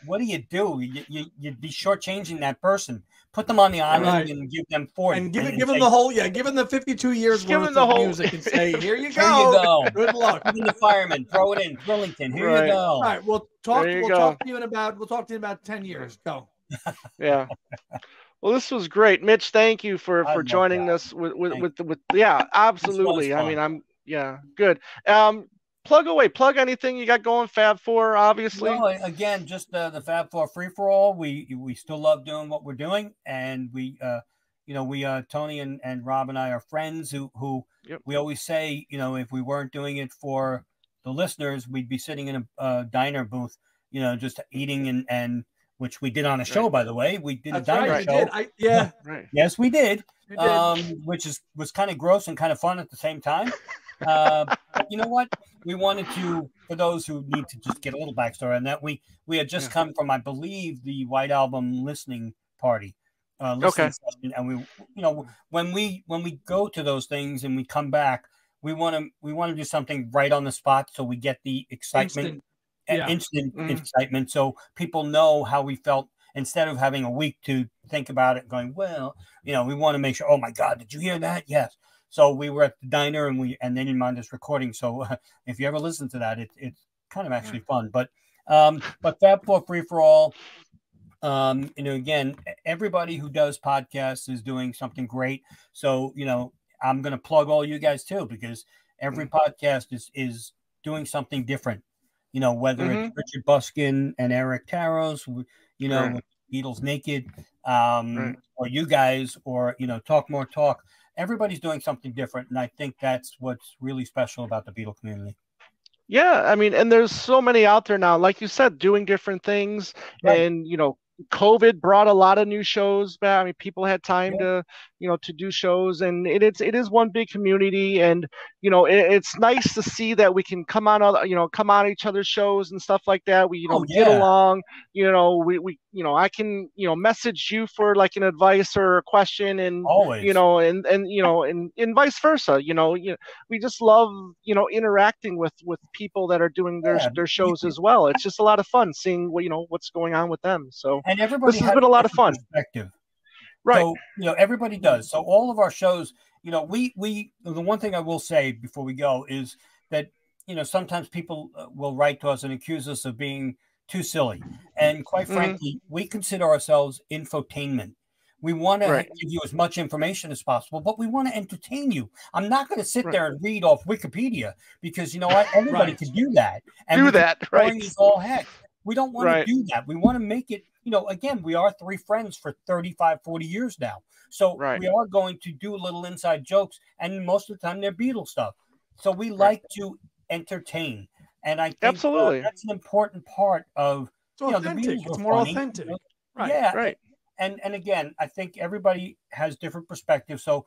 What do you do? You'd be shortchanging that person. Put them on the island and give them 40. And give them the whole, give them the 52 years worth of music and say, here you go. Here you go. Good luck. Even the Fireman, throw it in. Burlington, here you go. All right, we'll talk to you in about 10 years. Go. Yeah. Well, this was great, Mitch. Thank you for joining us with absolutely. I mean, good. Plug anything you got going, Fab4, obviously. No, again, just the Fab4Free4All. We still love doing what we're doing, and we Tony and Rob and I are friends who we always say, you know, if we weren't doing it for the listeners, we'd be sitting in a diner booth, you know, just eating and which we did on a show, by the way. We did a diner show. Yes, we did. Which was kind of gross and kind of fun at the same time. But you know what? We wanted to, for those who need to just get a little backstory on that, we had just come from, I believe, the White Album listening party. Session, and we, you know, when we go to those things and we come back, we want to do something right on the spot so we get the excitement, instant excitement, so people know how we felt instead of having a week to think about it, going, well, you know, we want to make sure. Oh my God, did you hear that? Yes. So we were at the diner and they didn't mind us recording. So if you ever listen to that, it's kind of actually fun. But Fab4Free4All, you know, again, everybody who does podcasts is doing something great. So, you know, I'm going to plug all you guys too, because every podcast is doing something different. You know, whether it's Richard Buskin and Eric Taros, you know, Beatles Naked, or you guys, or, you know, Talk More Talk. Everybody's doing something different, and I think that's what's really special about the Beatle community. Yeah, I mean, and there's so many out there now, like you said, doing different things, and, you know, COVID brought a lot of new shows back. I mean, people had time to, you know, to do shows, and it is one big community, and, you know, it's nice to see that we can come on each other's shows and stuff like that. We, you know, get along, you know, we you know, I can, you know, message you for like an advice or a question, and always, you know, and you know, and vice versa. You know, we just love, you know, interacting with people that are doing their shows as well. It's just a lot of fun seeing what, you know, what's going on with them. So and everybody this has been a lot of fun. Right. So, you know, everybody does. So all of our shows, you know, we the one thing I will say before we go is that, you know, sometimes people will write to us and accuse us of being too silly. And quite frankly, we consider ourselves infotainment. We want to give you as much information as possible, but we want to entertain you. I'm not going to sit there and read off Wikipedia, because, you know what? Everybody can do that. And do that. All heck. We don't want to do that. We want to make it you know, again, we are three friends for 35, 40 years now. So we are going to do little inside jokes, and most of the time they're Beatles stuff. So we like to entertain. And I think that's an important part of, you know, the Beatles. It's more authentic. You know? Right. And again, I think everybody has different perspectives. So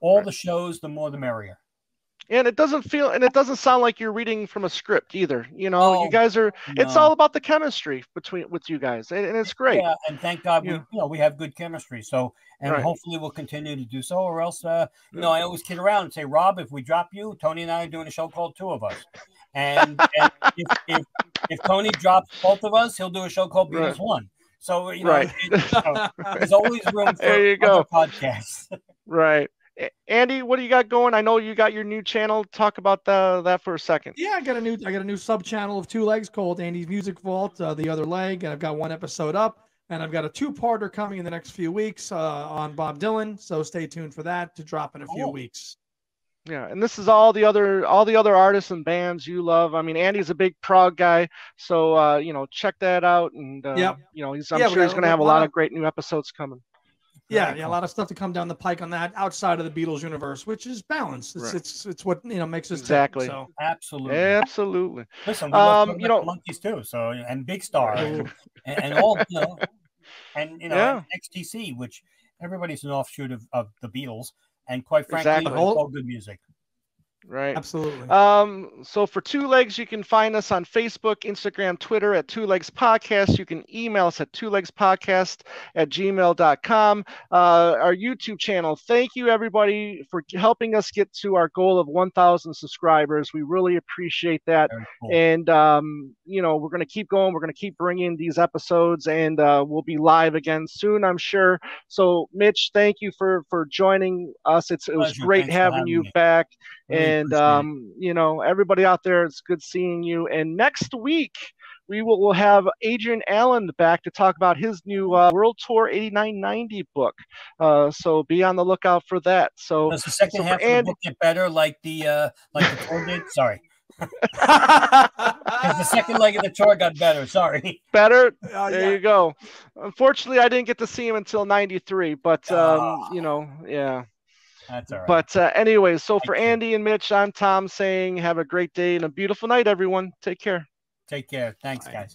all the shows, the more the merrier. And it doesn't sound like you're reading from a script either. You know, you guys are. No. It's all about the chemistry with you guys, and it's great. Yeah, and thank God we have good chemistry. So, and hopefully we'll continue to do so, or else, you know, I always kid around and say, Rob, if we drop you, Tony and I are doing a show called Two of Us, and if Tony drops both of us, he'll do a show called Beatles One. So, you know, there's always room for other podcasts. Right. Andy, what do you got going? I know you got your new channel. Talk about that for a second. Yeah, I got a new sub channel of Two Legs called Andy's Music Vault, The Other Leg, and I've got one episode up, and I've got a 2-parter coming in the next few weeks on Bob Dylan. So stay tuned for that to drop in a few weeks. Yeah, and this is all the other artists and bands you love. I mean, Andy's a big prog guy, so you know, check that out. And you know, I'm sure he's going to have a lot of great new episodes coming. Yeah, a lot of stuff to come down the pike on that outside of the Beatles universe, which is balanced. It's what, you know, makes us tick, so. Absolutely. Listen, we love you know, Monkeys too, so, and Big Star and all, you know, and you know, XTC, which everybody's an offshoot of the Beatles, and quite frankly, it's all good music. Right. Absolutely. So for Two Legs, you can find us on Facebook, Instagram, Twitter at Two Legs Podcast. You can email us at twolegspodcast@gmail.com. Our YouTube channel. Thank you, everybody, for helping us get to our goal of 1,000 subscribers. We really appreciate that. Cool. And, you know, we're going to keep going. We're going to keep bringing these episodes, and we'll be live again soon, I'm sure. So, Mitch, thank you for joining us. It was great having you back. And, you know, everybody out there, it's good seeing you. And next week, we'll have Adrian Allen back to talk about his new World Tour 89-90 book. So be on the lookout for that. So does the second half of the book get better like the tour did? Sorry. Because the second leg of the tour got better. Sorry. Better? There you go. Unfortunately, I didn't get to see him until 93, but, you know, That's all right. But anyways, so for Andy and Mitch, I'm Tom saying have a great day and a beautiful night, everyone. Take care. Take care. Thanks, guys.